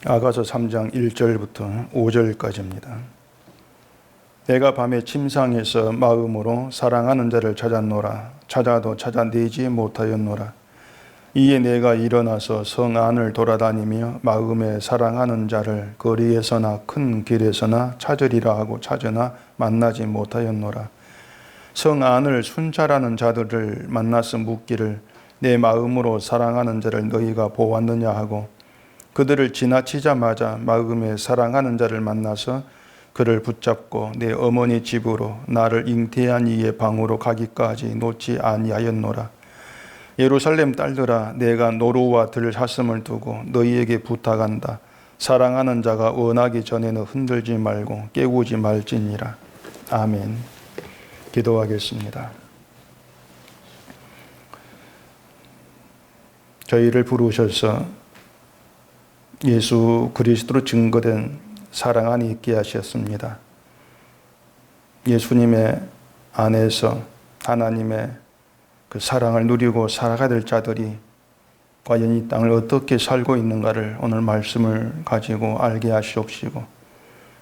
아가서 3장 1절부터 5절까지입니다. 내가 밤에 침상에서 마음으로 사랑하는 자를 찾았노라. 찾아도 찾아내지 못하였노라. 이에 내가 일어나서 성 안을 돌아다니며 마음에 사랑하는 자를 거리에서나 큰 길에서나 찾으리라 하고 찾으나 만나지 못하였노라. 성 안을 순찰하는 자들을 만나서 묻기를 내 마음으로 사랑하는 자를 너희가 보았느냐 하고 그들을 지나치자마자 마음에 사랑하는 자를 만나서 그를 붙잡고 내 어머니 집으로 나를 잉태한 이의 방으로 가기까지 놓지 아니하였노라. 예루살렘 딸들아, 내가 노루와 들사슴을 두고 너희에게 부탁한다. 사랑하는 자가 원하기 전에는 흔들지 말고 깨우지 말지니라. 아멘. 기도하겠습니다. 저희를 부르셔서 예수 그리스도로 증거된 사랑 안에 있게 하셨습니다. 예수님의 안에서 하나님의 그 사랑을 누리고 살아가야 될 자들이 과연 이 땅을 어떻게 살고 있는가를 오늘 말씀을 가지고 알게 하시옵시고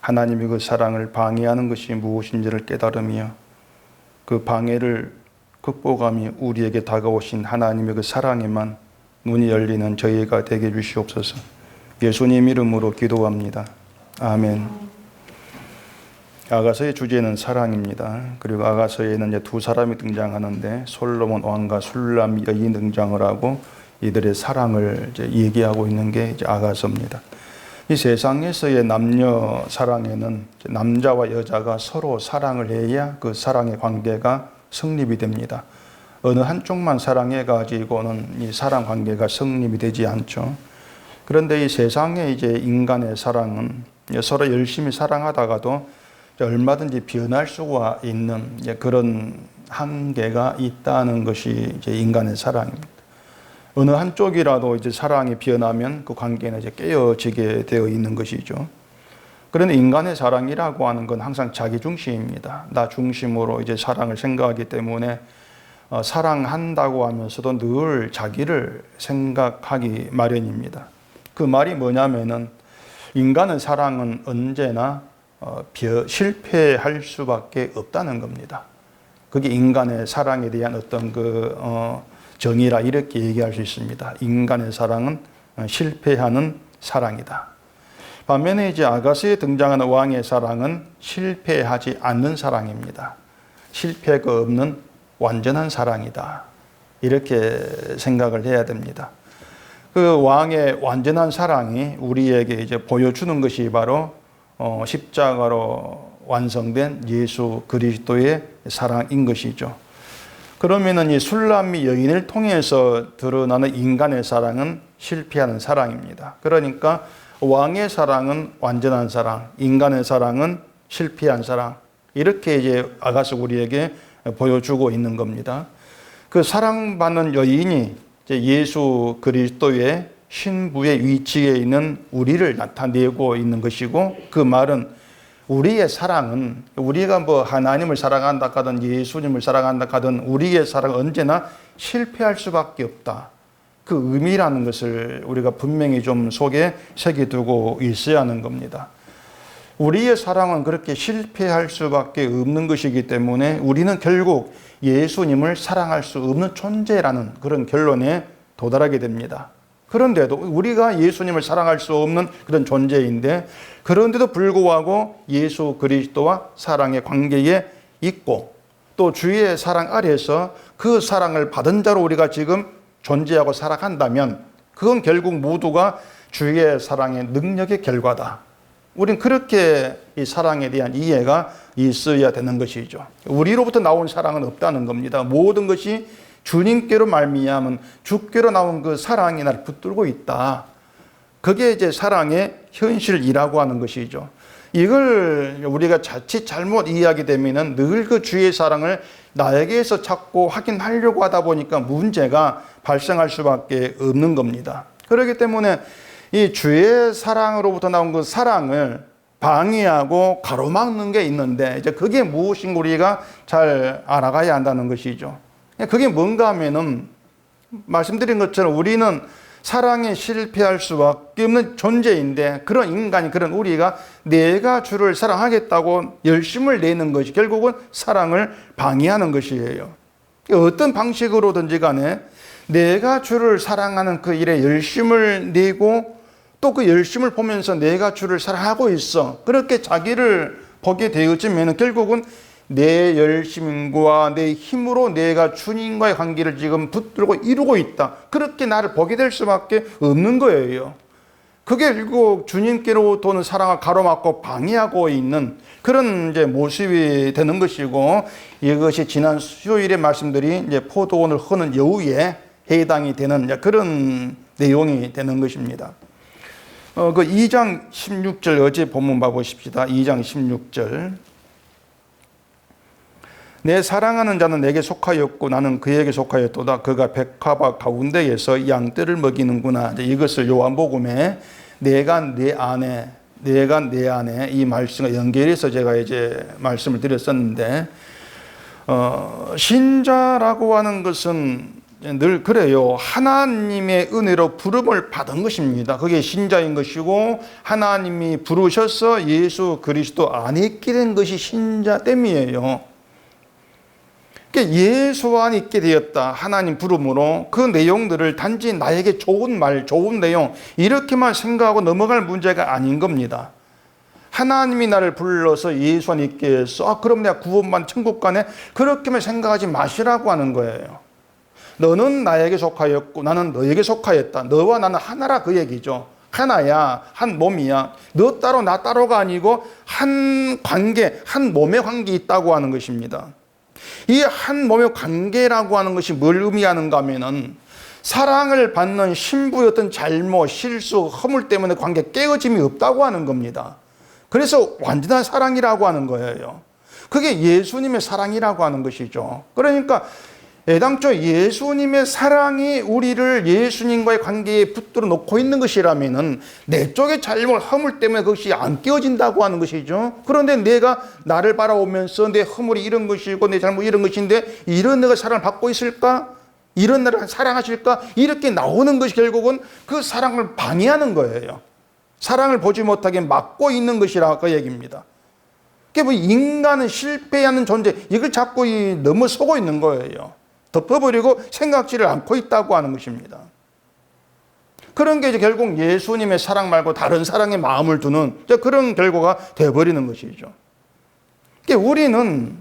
하나님의 그 사랑을 방해하는 것이 무엇인지를 깨달으며 그 방해를 극복하며 우리에게 다가오신 하나님의 그 사랑에만 눈이 열리는 저희가 되게 해주시옵소서. 예수님 이름으로 기도합니다. 아멘. 아가서의 주제는 사랑입니다. 그리고 아가서에는 이제 두 사람이 등장하는데 솔로몬 왕과 술람 여인이 등장을 하고 이들의 사랑을 이제 얘기하고 있는 게 이제 아가서입니다. 이 세상에서의 남녀 사랑에는 남자와 여자가 서로 사랑을 해야 그 사랑의 관계가 성립이 됩니다. 어느 한쪽만 사랑해 가지고는 이 사랑 관계가 성립이 되지 않죠. 그런데 이 세상에 이제 인간의 사랑은 서로 열심히 사랑하다가도 얼마든지 변할 수가 있는 그런 한계가 있다는 것이 이제 인간의 사랑입니다. 어느 한쪽이라도 이제 사랑이 변하면 그 관계는 이제 깨어지게 되어 있는 것이죠. 그런데 인간의 사랑이라고 하는 건 항상 자기 중심입니다. 나 중심으로 이제 사랑을 생각하기 때문에 사랑한다고 하면서도 늘 자기를 생각하기 마련입니다. 그 말이 뭐냐면은 인간의 사랑은 언제나 실패할 수밖에 없다는 겁니다. 그게 인간의 사랑에 대한 어떤 정의라 이렇게 얘기할 수 있습니다. 인간의 사랑은 실패하는 사랑이다. 반면에 이제 아가서에 등장하는 왕의 사랑은 실패하지 않는 사랑입니다. 실패가 없는 완전한 사랑이다. 이렇게 생각을 해야 됩니다. 그 왕의 완전한 사랑이 우리에게 이제 보여주는 것이 바로 십자가로 완성된 예수 그리스도의 사랑인 것이죠. 그러면은 이 술람미 여인을 통해서 드러나는 인간의 사랑은 실패하는 사랑입니다. 그러니까 왕의 사랑은 완전한 사랑, 인간의 사랑은 실패한 사랑. 이렇게 이제 아가서 우리에게 보여주고 있는 겁니다. 그 사랑받는 여인이 예수 그리스도의 신부의 위치에 있는 우리를 나타내고 있는 것이고 그 말은 우리의 사랑은 우리가 뭐 하나님을 사랑한다 하든 예수님을 사랑한다 하든 우리의 사랑은 언제나 실패할 수밖에 없다. 그 의미라는 것을 우리가 분명히 좀 속에 새겨두고 있어야 하는 겁니다. 우리의 사랑은 그렇게 실패할 수밖에 없는 것이기 때문에 우리는 결국 예수님을 사랑할 수 없는 존재라는 그런 결론에 도달하게 됩니다. 그런데도 우리가 예수님을 사랑할 수 없는 그런 존재인데 그런데도 불구하고 예수 그리스도와 사랑의 관계에 있고 또 주의 사랑 아래서 그 사랑을 받은 자로 우리가 지금 존재하고 살아간다면 그건 결국 모두가 주의 사랑의 능력의 결과다. 우린 그렇게 이 사랑에 대한 이해가 있어야 되는 것이죠. 우리로부터 나온 사랑은 없다는 겁니다. 모든 것이 주님께로 말미암은 주께로 나온 그 사랑이 나를 붙들고 있다. 그게 이제 사랑의 현실이라고 하는 것이죠. 이걸 우리가 자칫 잘못 이해하게 되면은 늘 그 주의 사랑을 나에게서 찾고 확인하려고 하다 보니까 문제가 발생할 수밖에 없는 겁니다. 그렇기 때문에 이 주의 사랑으로부터 나온 그 사랑을 방해하고 가로막는 게 있는데 이제 그게 무엇인가 우리가 잘 알아가야 한다는 것이죠. 그게 뭔가 하면은 말씀드린 것처럼 우리는 사랑에 실패할 수밖에 없는 존재인데, 그런 인간이, 그런 우리가 내가 주를 사랑하겠다고 열심을 내는 것이 결국은 사랑을 방해하는 것이에요. 어떤 방식으로든지 간에 내가 주를 사랑하는 그 일에 열심을 내고 또 그 열심을 보면서 내가 주를 사랑하고 있어, 그렇게 자기를 보게 되어지면 결국은 내 열심과 내 힘으로 내가 주님과의 관계를 지금 붙들고 이루고 있다, 그렇게 나를 보게 될 수밖에 없는 거예요. 그게 결국 주님께로부터 오는 사랑을 가로막고 방해하고 있는 그런 이제 모습이 되는 것이고, 이것이 지난 수요일의 말씀들이 이제 포도원을 허는 여우에 해당이 되는 그런 내용이 되는 것입니다. 그 2장 16절 어제 본문 봐보십시다. 2장 16절. 내 사랑하는 자는 내게 속하였고 나는 그에게 속하였도다. 그가 백합화 가운데에서 양떼를 먹이는구나. 이것을 요한복음에 내가 내 안에 이 말씀과 연결해서 제가 이제 말씀을 드렸었는데, 신자라고 하는 것은 늘 그래요. 하나님의 은혜로 부름을 받은 것입니다. 그게 신자인 것이고, 하나님이 부르셔서 예수 그리스도 안에 있게 된 것이 신자됨이에요. 예수 안에 있게 되었다, 하나님 부름으로. 그 내용들을 단지 나에게 좋은 말, 좋은 내용 이렇게만 생각하고 넘어갈 문제가 아닌 겁니다. 하나님이 나를 불러서 예수 안에 있게 해서 그럼 내가 구원받은 천국 가네, 그렇게만 생각하지 마시라고 하는 거예요. 너는 나에게 속하였고 나는 너에게 속하였다. 너와 나는 하나라, 그 얘기죠. 하나야, 한 몸이야. 너 따로 나 따로가 아니고 한 관계, 한 몸의 관계 있다고 하는 것입니다. 이 한 몸의 관계라고 하는 것이 뭘 의미하는가 하면은, 사랑을 받는 신부의 어떤 잘못, 실수, 허물 때문에 관계 깨어짐이 없다고 하는 겁니다. 그래서 완전한 사랑이라고 하는 거예요. 그게 예수님의 사랑이라고 하는 것이죠. 그러니까 애당초 예수님의 사랑이 우리를 예수님과의 관계에 붙들어 놓고 있는 것이라면은 내 쪽의 잘못, 허물 때문에 그것이 안 깨어진다고 하는 것이죠. 그런데 내가 나를 바라보면서 내 허물이 이런 것이고 내 잘못 이런 것인데 이런 내가 사랑을 받고 있을까? 이런 나를 사랑하실까? 이렇게 나오는 것이 결국은 그 사랑을 방해하는 거예요. 사랑을 보지 못하게 막고 있는 것이라 그 얘기입니다. 그게 뭐 인간은 실패하는 존재, 이걸 자꾸 넘어서고 있는 거예요. 덮어버리고 생각지를 않고 있다고 하는 것입니다. 그런 게 이제 결국 예수님의 사랑 말고 다른 사랑에 마음을 두는 그런 결과가 되어버리는 것이죠. 우리는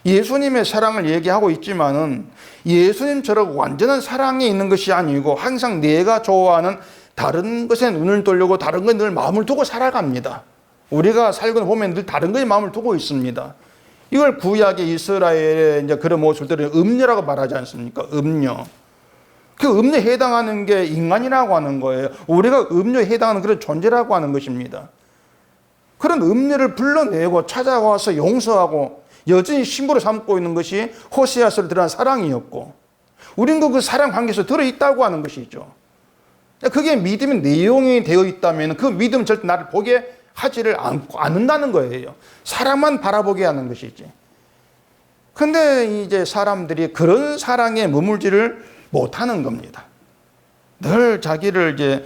예수님의 사랑을 얘기하고 있지만은 예수님처럼 완전한 사랑이 있는 것이 아니고 항상 내가 좋아하는 다른 것에 눈을 돌리고 다른 것에 늘 마음을 두고 살아갑니다. 우리가 살고 보면 늘 다른 것에 마음을 두고 있습니다. 이걸 구약의 이스라엘의 이제 그런 모습들을 음녀라고 말하지 않습니까? 음녀. 그 음녀에 해당하는 게 인간이라고 하는 거예요. 우리가 음녀에 해당하는 그런 존재라고 하는 것입니다. 그런 음녀를 불러내고 찾아와서 용서하고 여전히 신부로 삼고 있는 것이 호세아서로 드러난 사랑이었고, 우리는 그 사랑 관계에서 들어있다고 하는 것이죠. 그게 믿음의 내용이 되어 있다면 그 믿음은 절대 나를 보게 하지를 않는다는 거예요. 사랑만 바라보게 하는 것이지. 근데 이제 사람들이 그런 사랑에 머물지를 못하는 겁니다. 늘 자기를 이제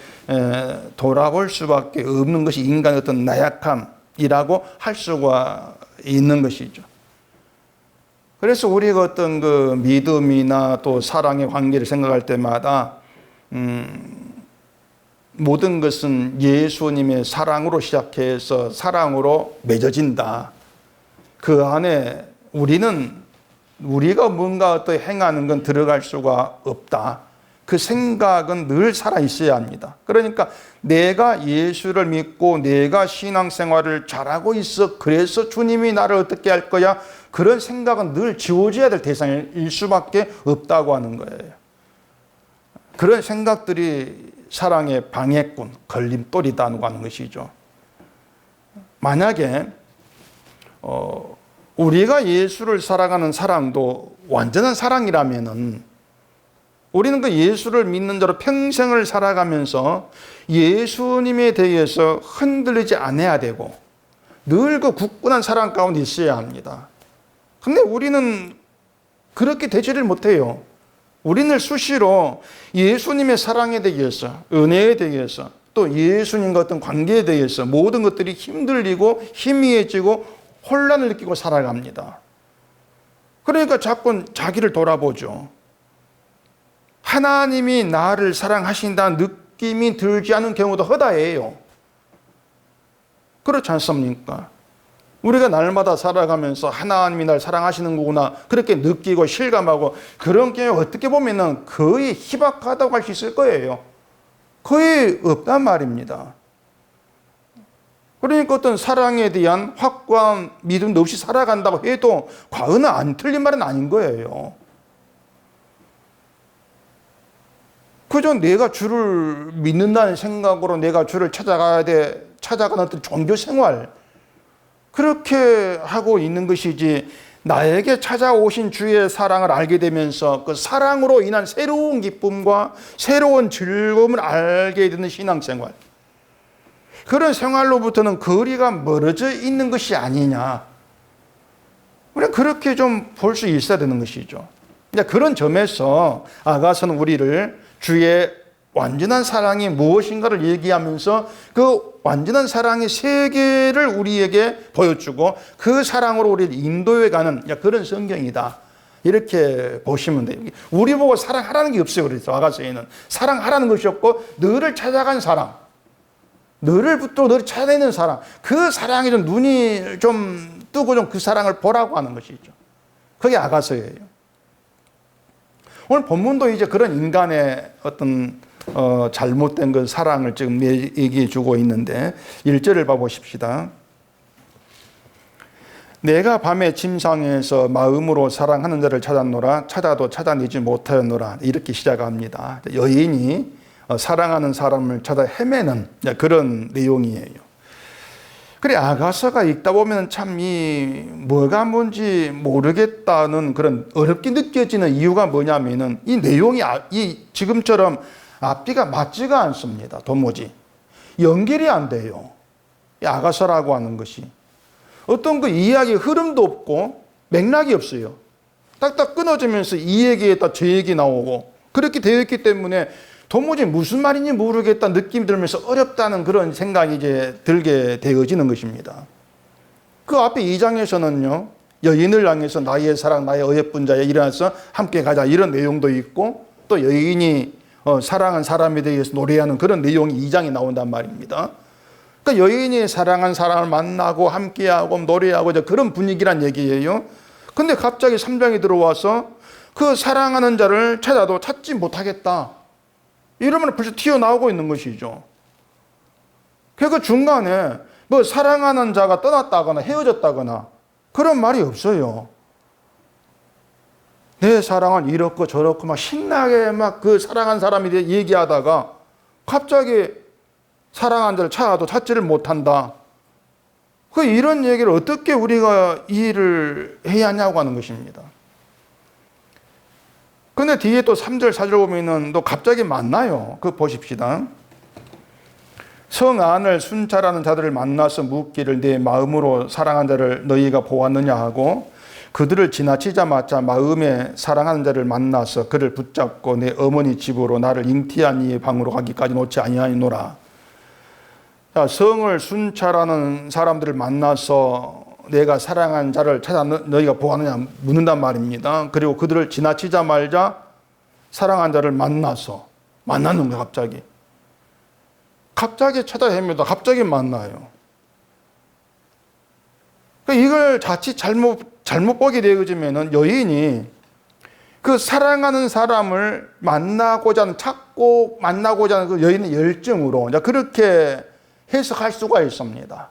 돌아볼 수밖에 없는 것이 인간의 어떤 나약함이라고 할 수가 있는 것이죠. 그래서 우리가 어떤 그 믿음이나 또 사랑의 관계를 생각할 때마다 모든 것은 예수님의 사랑으로 시작해서 사랑으로 맺어진다. 그 안에 우리가 뭔가 어떤 행하는 건 들어갈 수가 없다. 그 생각은 늘 살아 있어야 합니다. 그러니까 내가 예수를 믿고 내가 신앙생활을 잘하고 있어, 그래서 주님이 나를 어떻게 할 거야, 그런 생각은 늘 지워져야 될 대상일 수밖에 없다고 하는 거예요. 그런 생각들이 사랑의 방해꾼, 걸림돌이다고 하는 것이죠. 만약에 우리가 예수를 사랑하는 사랑도 완전한 사랑이라면은 우리는 그 예수를 믿는 자로 평생을 살아가면서 예수님에 대해서 흔들리지 않아야 되고 늘 그 굳건한 사랑 가운데 있어야 합니다. 근데 우리는 그렇게 되지를 못해요. 우리는 수시로 예수님의 사랑에 대해서, 은혜에 대해서, 또 예수님과 어떤 관계에 대해서 모든 것들이 힘들리고 희미해지고 혼란을 느끼고 살아갑니다. 그러니까 자꾸 자기를 돌아보죠. 하나님이 나를 사랑하신다는 느낌이 들지 않은 경우도 허다해요. 그렇지 않습니까? 우리가 날마다 살아가면서 하나님이 날 사랑하시는 거구나 그렇게 느끼고 실감하고 그런 경우 어떻게 보면 거의 희박하다고 할 수 있을 거예요. 거의 없단 말입니다. 그러니까 어떤 사랑에 대한 확고한 믿음도 없이 살아간다고 해도 과언은 안 틀린 말은 아닌 거예요. 그저 내가 주를 믿는다는 생각으로 내가 주를 찾아가는 어떤 종교 생활, 그렇게 하고 있는 것이지, 나에게 찾아오신 주의 사랑을 알게 되면서 그 사랑으로 인한 새로운 기쁨과 새로운 즐거움을 알게 되는 신앙생활, 그런 생활로부터는 거리가 멀어져 있는 것이 아니냐, 우리가 그렇게 좀 볼 수 있어야 되는 것이죠. 그런 점에서 아가서는 우리를 주의 완전한 사랑이 무엇인가를 얘기하면서 그 완전한 사랑의 세계를 우리에게 보여주고 그 사랑으로 우리를 인도해가는 그런 성경이다, 이렇게 보시면 돼요. 우리 보고 사랑하라는 게 없어요. 그래서 아가서에는 사랑하라는 것이 없고 너를 찾아간 사랑, 너를 붙들고 너를 찾아내는 사랑, 그 사랑에 좀 눈이 좀 뜨고 좀 그 사랑을 보라고 하는 것이죠. 그게 아가서예요. 오늘 본문도 이제 그런 인간의 어떤 잘못된 그 사랑을 지금 얘기해 주고 있는데 1절을 봐보십시다. 내가 밤에 침상에서 마음으로 사랑하는 자를 찾았노라, 찾아도 찾아내지 못하였노라, 이렇게 시작합니다. 여인이 사랑하는 사람을 찾아 헤매는 그런 내용이에요. 그래, 아가서가 읽다 보면 참 뭐가 뭔지 모르겠다는 그런 어렵게 느껴지는 이유가 뭐냐면은 이 내용이 지금처럼 앞뒤가 맞지가 않습니다. 도무지 연결이 안 돼요. 이 아가서라고 하는 것이 어떤 그 이야기의 흐름도 없고 맥락이 없어요. 딱딱 끊어지면서 이 얘기에다 저 얘기 나오고 그렇게 되어 있기 때문에 도무지 무슨 말인지 모르겠다는 느낌이 들면서 어렵다는 그런 생각이 이제 들게 되어지는 것입니다. 그 앞에 2장에서는요, 여인을 향해서 나의 사랑, 나의 어예쁜 자여 일어나서 함께 가자, 이런 내용도 있고, 또 여인이 사랑한 사람에 대해서 노래하는 그런 내용이 2장에 나온단 말입니다. 그러니까 여인이 사랑한 사람을 만나고 함께하고 노래하고 그런 분위기란 얘기예요. 근데 갑자기 3장에 들어와서 그 사랑하는 자를 찾아도 찾지 못하겠다, 이러면 벌써 튀어나오고 있는 것이죠. 그 중간에 뭐 사랑하는 자가 떠났다거나 헤어졌다거나 그런 말이 없어요. 내 사랑은 이렇고 저렇고 막 신나게 막 그 사랑한 사람에 대해 얘기하다가 갑자기 사랑한 자를 찾아도 찾지를 못한다. 이런 얘기를 어떻게 우리가 이해를 해야 하냐고 하는 것입니다. 근데 뒤에 또 3절, 4절 보면은 또 갑자기 만나요. 그거 보십시다. 성 안을 순찰하는 자들을 만나서 묻기를 내 마음으로 사랑한 자를 너희가 보았느냐 하고 그들을 지나치자마자 마음에 사랑하는 자를 만나서 그를 붙잡고 내 어머니 집으로 나를 잉티한 이의 방으로 가기까지 놓지 아니하노라. 자, 성을 순찰하는 사람들을 만나서 내가 사랑한 자를 찾아 너희가 보았느냐 묻는단 말입니다. 그리고 그들을 지나치자 말자 사랑한 자를 만나서 만나는 거야. 갑자기 찾아 헤매다 갑자기 만나요. 이걸 자칫 잘못 보게 되어지면은 여인이 그 사랑하는 사람을 찾고 만나고자 하는 그 여인의 열정으로 그렇게 해석할 수가 있습니다.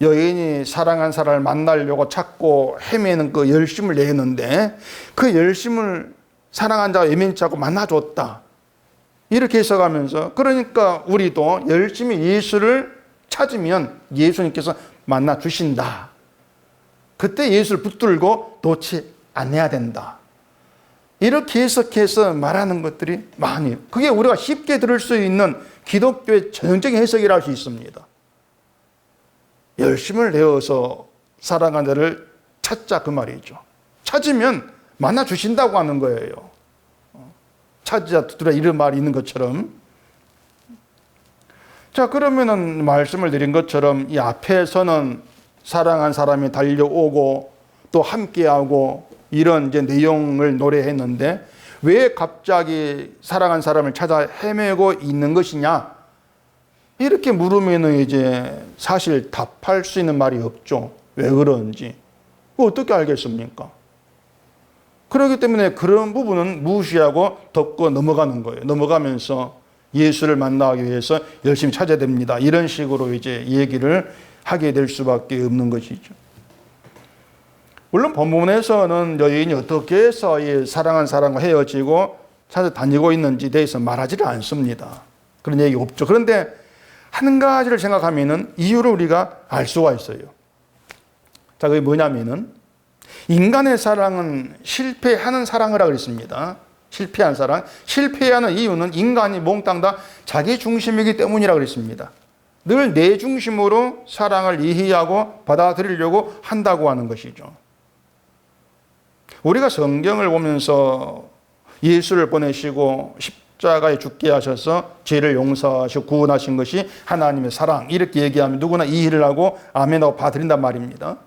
여인이 사랑한 사람을 만나려고 찾고 헤매는 그 열심을 내는데 그 열심을 사랑한 자가 예민치 않고 만나줬다, 이렇게 해석하면서, 그러니까 우리도 열심히 예수를 찾으면 예수님께서 만나주신다. 그때 예수를 붙들고 놓지 않아야 된다. 이렇게 해석해서 말하는 것들이 많이, 그게 우리가 쉽게 들을 수 있는 기독교의 전형적인 해석이라 할 수 있습니다. 열심을 내어서 사랑하는 자를 찾자, 그 말이죠. 찾으면 만나주신다고 하는 거예요. 찾으자 두드려 이런 말이 있는 것처럼. 자, 그러면은 말씀을 드린 것처럼 이 앞에서는 사랑한 사람이 달려오고 또 함께하고 이런 이제 내용을 노래했는데 왜 갑자기 사랑한 사람을 찾아 헤매고 있는 것이냐? 이렇게 물으면은 이제 사실 답할 수 있는 말이 없죠. 왜 그런지. 어떻게 알겠습니까? 그렇기 때문에 그런 부분은 무시하고 덮고 넘어가는 거예요. 넘어가면서 예수를 만나기 위해서 열심히 찾아야 됩니다. 이런 식으로 이제 얘기를 하게 될 수밖에 없는 것이죠. 물론 본문에서는 여인이 어떻게 해서 이 사랑한 사람과 헤어지고 찾아다니고 있는지 대해서 말하지를 않습니다. 그런 얘기 없죠. 그런데 한 가지를 생각하면은 이유를 우리가 알 수가 있어요. 자, 그게 뭐냐면은 인간의 사랑은 실패하는 사랑이라고 그랬습니다. 실패한 사랑. 실패하는 이유는 인간이 몽땅 다 자기 중심이기 때문이라고 그랬습니다. 늘 내 중심으로 사랑을 이해하고 받아들이려고 한다고 하는 것이죠. 우리가 성경을 보면서 예수를 보내시고 십자가에 죽게 하셔서 죄를 용서하시고 구원하신 것이 하나님의 사랑, 이렇게 얘기하면 누구나 이해를 하고 아멘하고 받아들인단 말입니다.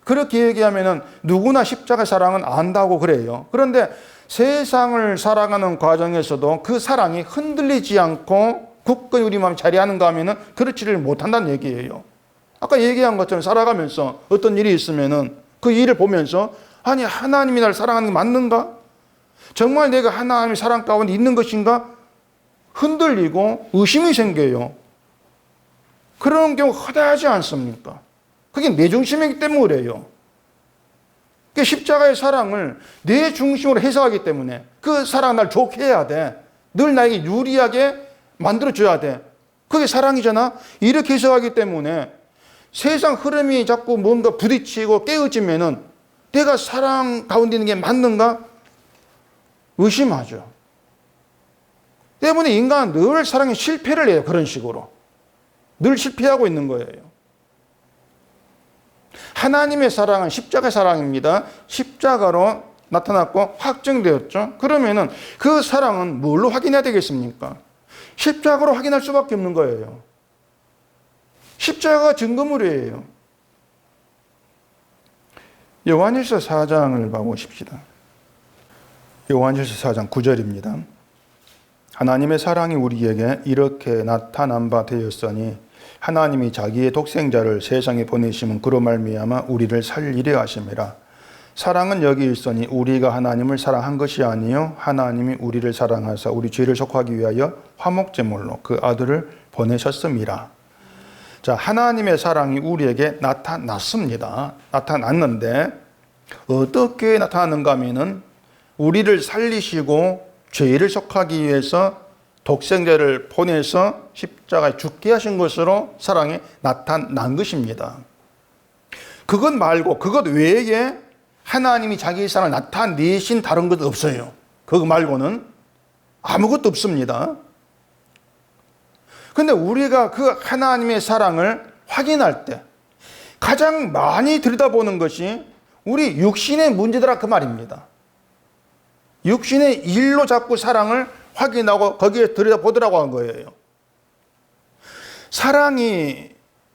그렇게 얘기하면 누구나 십자가 사랑은 안다고 그래요. 그런데 세상을 살아가는 과정에서도 그 사랑이 흔들리지 않고 굳건히 우리 마음에 자리하는가 하면 그렇지를 못한다는 얘기예요. 아까 얘기한 것처럼 살아가면서 어떤 일이 있으면 그 일을 보면서 아니, 하나님이 나를 사랑하는 게 맞는가? 정말 내가 하나님의 사랑 가운데 있는 것인가? 흔들리고 의심이 생겨요. 그런 경우 허다하지 않습니까? 그게 내 중심이기 때문에 그래요. 그 십자가의 사랑을 내 중심으로 해석하기 때문에 그 사랑 날 좋게 해야 돼. 늘 나에게 유리하게 만들어줘야 돼. 그게 사랑이잖아. 이렇게 해석하기 때문에 세상 흐름이 자꾸 뭔가 부딪히고 깨어지면은 내가 사랑 가운데 있는 게 맞는가? 의심하죠. 때문에 인간은 늘 사랑에 실패를 해요. 그런 식으로. 늘 실패하고 있는 거예요. 하나님의 사랑은 십자가 사랑입니다. 십자가로 나타났고 확정되었죠. 그러면은 그 사랑은 뭘로 확인해야 되겠습니까? 십자가로 확인할 수밖에 없는 거예요. 십자가가 증거물이에요. 요한일서 4장을 봐보십시다. 요한일서 4장 9절입니다. 하나님의 사랑이 우리에게 이렇게 나타난 바 되었으니 하나님이 자기의 독생자를 세상에 보내심은 그로 말미암아 우리를 살리려 하심이라. 사랑은 여기 있으니 우리가 하나님을 사랑한 것이 아니요 하나님이 우리를 사랑하사 우리 죄를 속하기 위하여 화목제물로 그 아들을 보내셨음이라. 자, 하나님의 사랑이 우리에게 나타났습니다. 나타났는데 어떻게 나타났는가 하면은 우리를 살리시고 죄를 속하기 위해서 독생자를 보내서 십자가에 죽게 하신 것으로 사랑이 나타난 것입니다. 그것 말고 그것 외에 하나님이 자기의 사랑을 나타내신 다른 것 없어요. 그거 말고는 아무것도 없습니다. 그런데 우리가 그 하나님의 사랑을 확인할 때 가장 많이 들여다보는 것이 우리 육신의 문제더라 그 말입니다. 육신의 일로 자꾸 사랑을 확인하고 거기에 들여다보더라고 한 거예요. 사랑이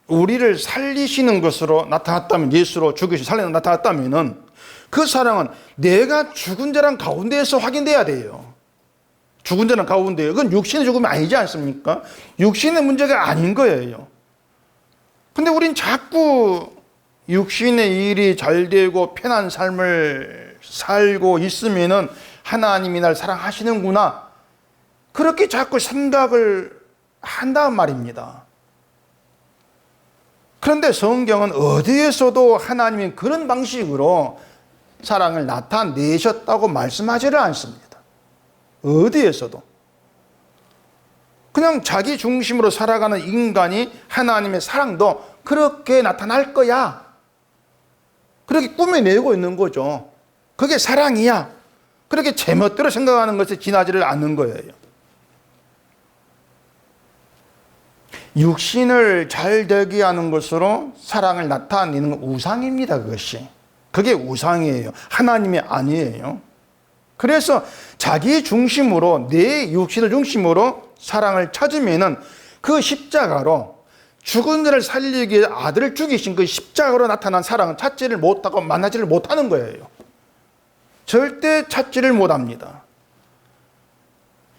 우리를 살리시는 것으로 나타났다면, 예수로 죽이시 살리는 나타났다면 그 사랑은 내가 죽은 자랑 가운데에서 확인돼야 돼요. 죽은 자랑 가운데에. 그건 육신의 죽음이 아니지 않습니까? 육신의 문제가 아닌 거예요. 근데 우린 자꾸 육신의 일이 잘 되고 편한 삶을 살고 있으면은 하나님이 날 사랑하시는구나, 그렇게 자꾸 생각을 한단 말입니다. 그런데 성경은 어디에서도 하나님이 그런 방식으로 사랑을 나타내셨다고 말씀하지를 않습니다. 어디에서도. 그냥 자기 중심으로 살아가는 인간이 하나님의 사랑도 그렇게 나타날 거야, 그렇게 꾸며내고 있는 거죠. 그게 사랑이야. 그렇게 제멋대로 생각하는 것에 지나지를 않는 거예요. 육신을 잘 되게 하는 것으로 사랑을 나타내는 건 우상입니다. 그것이. 그게 우상이에요. 하나님이 아니에요. 그래서 자기 중심으로, 내 육신을 중심으로 사랑을 찾으면은 그 십자가로 죽은 자를 살리기 위해 아들을 죽이신 그 십자가로 나타난 사랑은 찾지를 못하고 만나지를 못하는 거예요. 절대 찾지를 못합니다.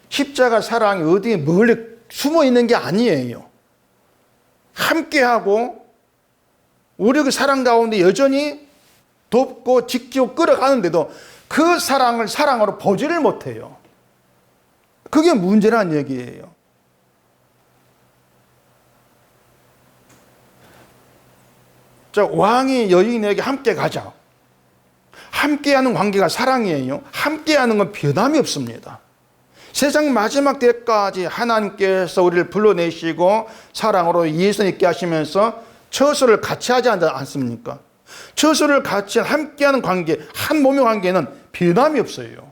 십자가 사랑이 어디에 멀리 숨어 있는 게 아니에요. 함께하고 우리 그 사랑 가운데 여전히 돕고 지키고 끌어가는데도 그 사랑을 사랑으로 보지를 못해요. 그게 문제란 얘기예요. 자, 왕이 여인에게 함께 가자. 함께하는 관계가 사랑이에요. 함께하는 건 변함이 없습니다. 세상 마지막 때까지 하나님께서 우리를 불러내시고 사랑으로 예수 있게 하시면서 처소를 같이 하지 않습니까? 처소를 같이 함께하는 관계, 한 몸의 관계는 변함이 없어요.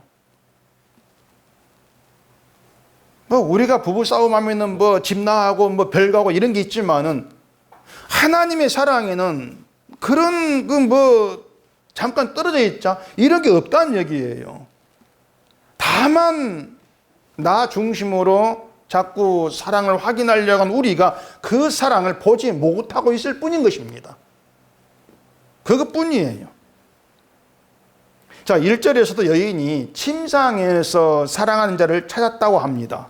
뭐 우리가 부부 싸움하면은 뭐 집 나가고 뭐 별가고 이런 게 있지만은 하나님의 사랑에는 그런 그 뭐 잠깐 떨어져 있자 이런 게 없다는 얘기예요. 다만 나 중심으로 자꾸 사랑을 확인하려고 하는 우리가 그 사랑을 보지 못하고 있을 뿐인 것입니다. 그것뿐이에요. 자, 1절에서도 여인이 침상에서 사랑하는 자를 찾았다고 합니다.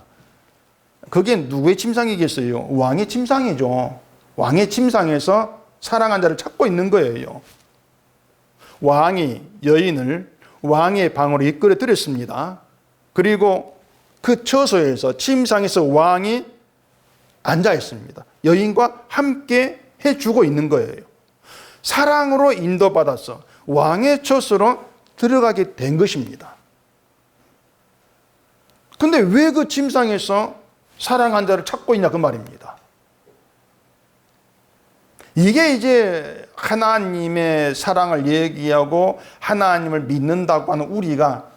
그게 누구의 침상이겠어요? 왕의 침상이죠. 왕의 침상에서 사랑하는 자를 찾고 있는 거예요. 왕이 여인을 왕의 방으로 이끌어 들였습니다. 그리고 그 처소에서 침상에서 왕이 앉아 있습니다. 여인과 함께 해주고 있는 거예요. 사랑으로 인도받아서 왕의 처소로 들어가게 된 것입니다. 근데 왜 그 침상에서 사랑한 자를 찾고 있냐 그 말입니다. 이게 이제 하나님의 사랑을 얘기하고 하나님을 믿는다고 하는 우리가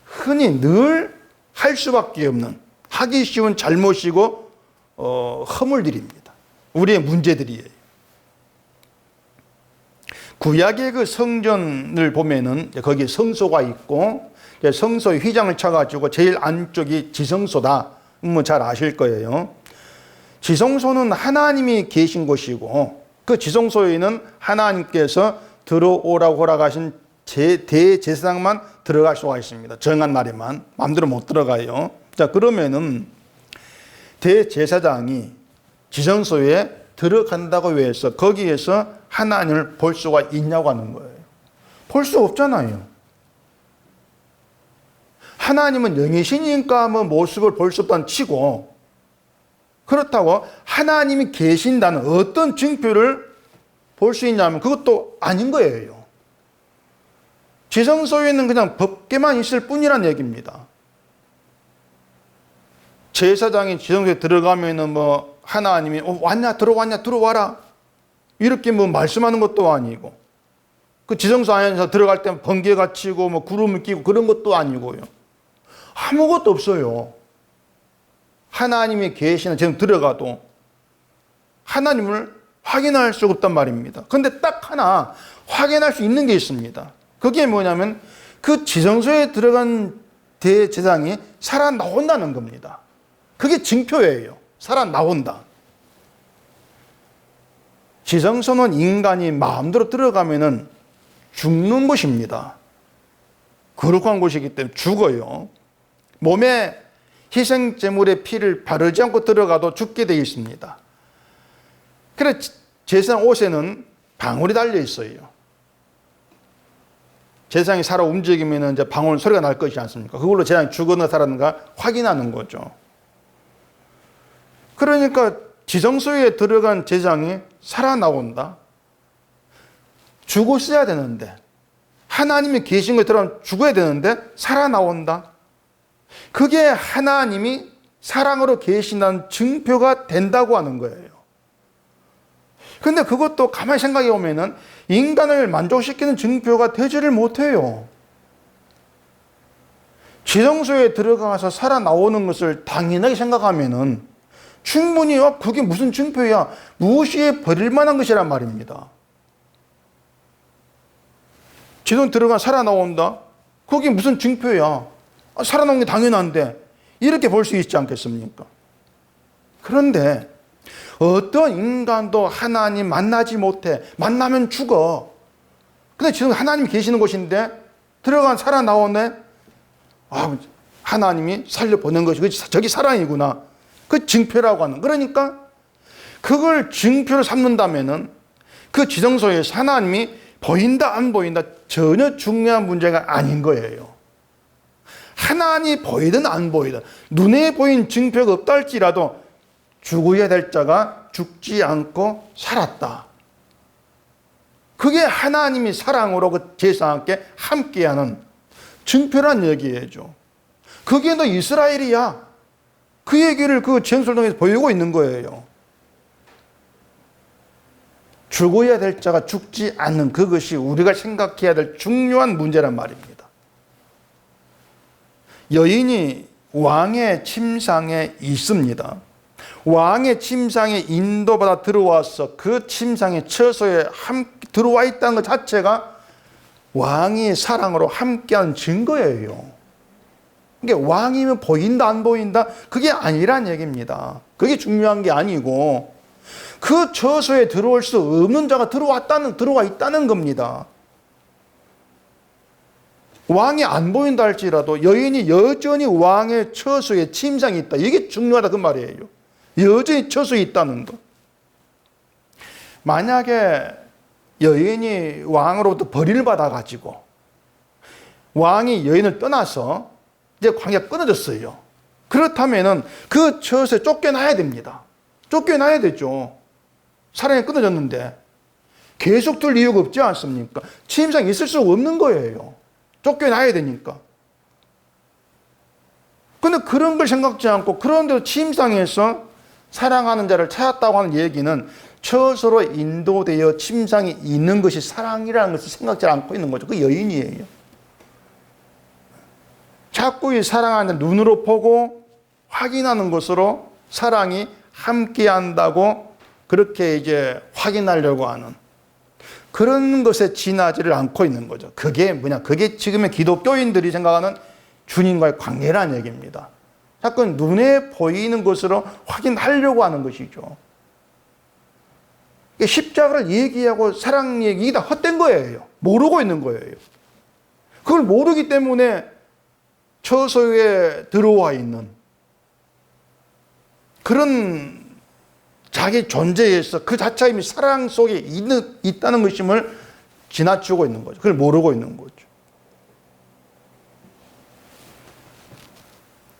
흔히 늘 할 수밖에 없는 하기 쉬운 잘못이고 허물들입니다. 우리의 문제들이에요. 구약의 그 성전을 보면은 거기에 성소가 있고 성소에 휘장을 쳐가지고 제일 안쪽이 지성소다. 뭐 잘 아실 거예요. 지성소는 하나님이 계신 곳이고 그 지성소에는 하나님께서 들어오라고 허락하신 대제사장만 들어갈 수가 있습니다. 정한 날에만. 마음대로 못 들어가요. 자, 그러면은 대제사장이 지성소에 들어간다고 해서 거기에서 하나님을 볼 수가 있냐고 하는 거예요. 볼 수 없잖아요. 하나님은 영이시니까 뭐 모습을 볼 수 없다는 치고 그렇다고 하나님이 계신다는 어떤 증표를 볼 수 있냐면 그것도 아닌 거예요. 지성소에는 그냥 법궤만 있을 뿐이란 얘기입니다. 제사장이 지성소에 들어가면은 뭐 하나님이 왔냐 들어왔냐 들어와라 이렇게 뭐 말씀하는 것도 아니고 그 지성소 안에서 들어갈 때 번개가 치고 뭐 구름을 끼고 그런 것도 아니고요. 아무것도 없어요. 하나님이 계시는 지금 들어가도 하나님을 확인할 수가 없단 말입니다. 그런데 딱 하나 확인할 수 있는 게 있습니다. 그게 뭐냐면 그 지성소에 들어간 대제사장이 살아나온다는 겁니다. 그게 징표예요. 살아나온다. 지성소는 인간이 마음대로 들어가면은 죽는 곳입니다. 거룩한 곳이기 때문에 죽어요. 몸에 희생제물의 피를 바르지 않고 들어가도 죽게 되어 있습니다. 그래서 제사장 옷에는 방울이 달려 있어요. 제사장이 살아 움직이면 이제 방울 소리가 날 것이지 않습니까? 그걸로 제사장이 죽었나 살았는가 확인하는 거죠. 그러니까 지성소에 들어간 제사장이 살아나온다. 죽었어야 되는데 하나님이 계신 것에 들어가면 죽어야 되는데 살아나온다. 그게 하나님이 사랑으로 계신다는 증표가 된다고 하는 거예요. 근데 그것도 가만히 생각해 보면은 인간을 만족시키는 증표가 되지를 못해요. 지성소에 들어가서 살아나오는 것을 당연하게 생각하면은 충분히 그게 무슨 증표야? 무시해 버릴 만한 것이란 말입니다. 지성 들어가 살아나온다? 그게 무슨 증표야? 살아나온 게 당연한데 이렇게 볼 수 있지 않겠습니까? 그런데 어떤 인간도 하나님 만나지 못해. 만나면 죽어. 근데 지금 하나님이 계시는 곳인데 들어간 살아나오네. 하나님이 살려보낸 것이 저기 사랑이구나. 그 증표라고 하는. 그러니까 그걸 증표로 삼는다면은 그 지정서에서 하나님이 보인다 안 보인다 전혀 중요한 문제가 아닌 거예요. 하나님이 보이든 안 보이든 눈에 보인 증표가 없다 할지라도 죽어야 될 자가 죽지 않고 살았다. 그게 하나님이 사랑으로 그 제사와 함께하는 증표란 얘기예요. 그게 너 이스라엘이야. 그 얘기를 그 전설 통해서 보이고 있는 거예요. 죽어야 될 자가 죽지 않는 그것이 우리가 생각해야 될 중요한 문제란 말입니다. 여인이 왕의 침상에 있습니다. 왕의 침상에 인도받아 들어와서 그 침상의 처소에 들어와 있다는 것 자체가 왕이 사랑으로 함께한 증거예요. 그러니까 왕이면 보인다 안 보인다 그게 아니란 얘기입니다. 그게 중요한 게 아니고 그 처소에 들어올 수 없는 자가 들어와 있다는 겁니다. 왕이 안 보인다 할지라도 여인이 여전히 왕의 처소에 침상이 있다. 이게 중요하다 그 말이에요. 여전히 처소에 있다는 것. 만약에 여인이 왕으로부터 벌이를 받아가지고 왕이 여인을 떠나서 이제 관계가 끊어졌어요. 그렇다면은 그 처소에 쫓겨나야 됩니다. 쫓겨나야 되죠. 사랑이 끊어졌는데 계속 둘 이유가 없지 않습니까? 침상에 있을 수 없는 거예요. 쫓겨나야 되니까. 근데 그런 걸 생각지 않고 그런데도 침상에서 사랑하는 자를 찾았다고 하는 얘기는 처소로 인도되어 침상에 있는 것이 사랑이라는 것을 생각지 않고 있는 거죠. 그 여인이에요. 자꾸 이 사랑하는 눈으로 보고 확인하는 것으로 사랑이 함께 한다고 그렇게 이제 확인하려고 하는 그런 것에 지나지를 않고 있는 거죠. 그게 뭐냐? 그게 지금의 기독교인들이 생각하는 주님과의 관계라는 얘기입니다. 자꾸 눈에 보이는 것으로 확인하려고 하는 것이죠. 십자가를 얘기하고 사랑 얘기 다 헛된 거예요. 모르고 있는 거예요. 그걸 모르기 때문에 처소에 들어와 있는 그런 자기 존재에서 그 자체가 이미 사랑 속에 있다는 것임을 지나치고 있는 거죠. 그걸 모르고 있는 거죠.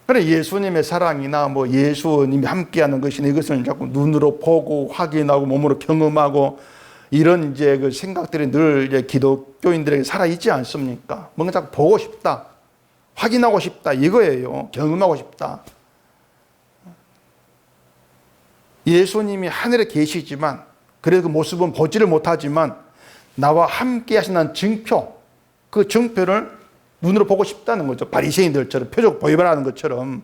그래 예수님의 사랑이나 뭐 예수님이 함께하는 것이나 이것을 자꾸 눈으로 보고 확인하고 몸으로 경험하고 이런 이제 그 생각들이 늘 이제 기독교인들에게 살아 있지 않습니까? 뭔가 자꾸 보고 싶다, 확인하고 싶다 이거예요. 경험하고 싶다. 예수님이 하늘에 계시지만 그래도 그 모습은 보지를 못하지만 나와 함께 하시는 증표, 그 증표를 눈으로 보고 싶다는 거죠. 바리새인들처럼 표적 보이바라는 것처럼.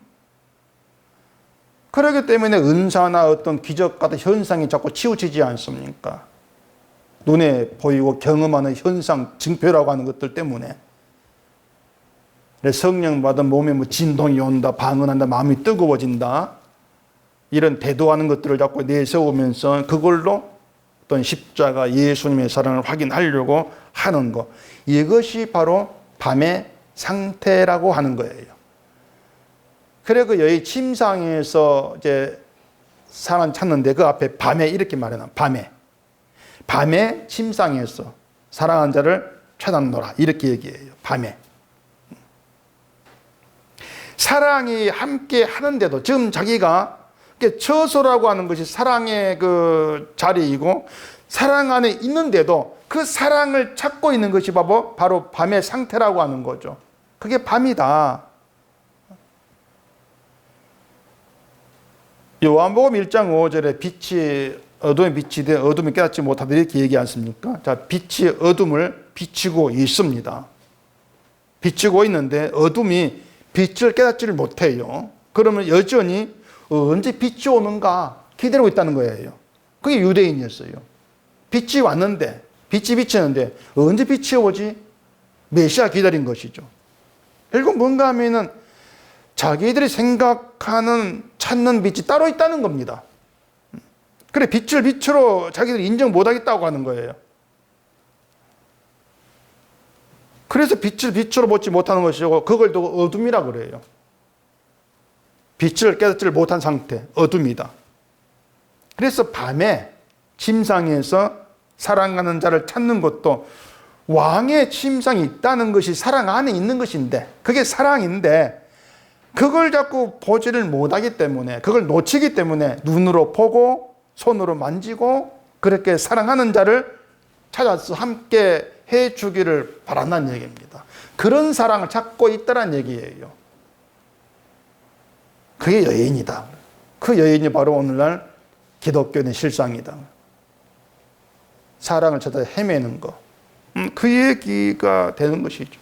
그렇기 때문에 은사나 어떤 기적 같은 현상이 자꾸 치우치지 않습니까? 눈에 보이고 경험하는 현상, 증표라고 하는 것들 때문에. 성령 받은 몸에 뭐 진동이 온다, 방언한다, 마음이 뜨거워진다. 이런 대도하는 것들을 자꾸 내세우면서 그걸로 어떤 십자가 예수님의 사랑을 확인하려고 하는 것. 이것이 바로 밤의 상태라고 하는 거예요. 그래 그 여의 침상에서 이제 사람 찾는데 그 앞에 밤에 이렇게 말해놔. 밤에 침상에서 사랑한 자를 찾았노라. 이렇게 얘기해요. 밤에. 사랑이 함께 하는데도 지금 자기가 처소라고 하는 것이 사랑의 그 자리이고 사랑 안에 있는데도 그 사랑을 찾고 있는 것이 바로 밤의 상태라고 하는 거죠. 그게 밤이다. 요한복음 1장 5절에 어둠에 빛이 돼 어둠이 깨닫지 못하다 이렇게 얘기하지 않습니까? 자, 빛이 어둠을 비추고 있습니다. 비추고 있는데 어둠이 빛을 깨닫지를 못해요. 그러면 여전히 언제 빛이 오는가 기다리고 있다는 거예요. 그게 유대인이었어요. 빛이 비치는데 언제 빛이 오지? 메시아 기다린 것이죠. 결국 뭔가 하면은 자기들이 생각하는 찾는 빛이 따로 있다는 겁니다. 그래, 빛을 빛으로 자기들이 인정 못하겠다고 하는 거예요. 그래서 빛을 빛으로 보지 못하는 것이고 그걸 또 어둠이라 그래요. 빛을 깨닫지를 못한 상태, 어둠이다. 그래서 밤에 침상에서 사랑하는 자를 찾는 것도 왕의 침상이 있다는 것이 사랑 안에 있는 것인데, 그게 사랑인데 그걸 자꾸 보지를 못하기 때문에, 그걸 놓치기 때문에 눈으로 보고 손으로 만지고 그렇게 사랑하는 자를 찾아서 함께 해주기를 바란다는 얘기입니다. 그런 사랑을 찾고 있다는 얘기예요. 그게 여인이다. 그 여인이 바로 오늘날 기독교의 실상이다. 사랑을 찾아 헤매는 거. 그 얘기가 되는 것이죠.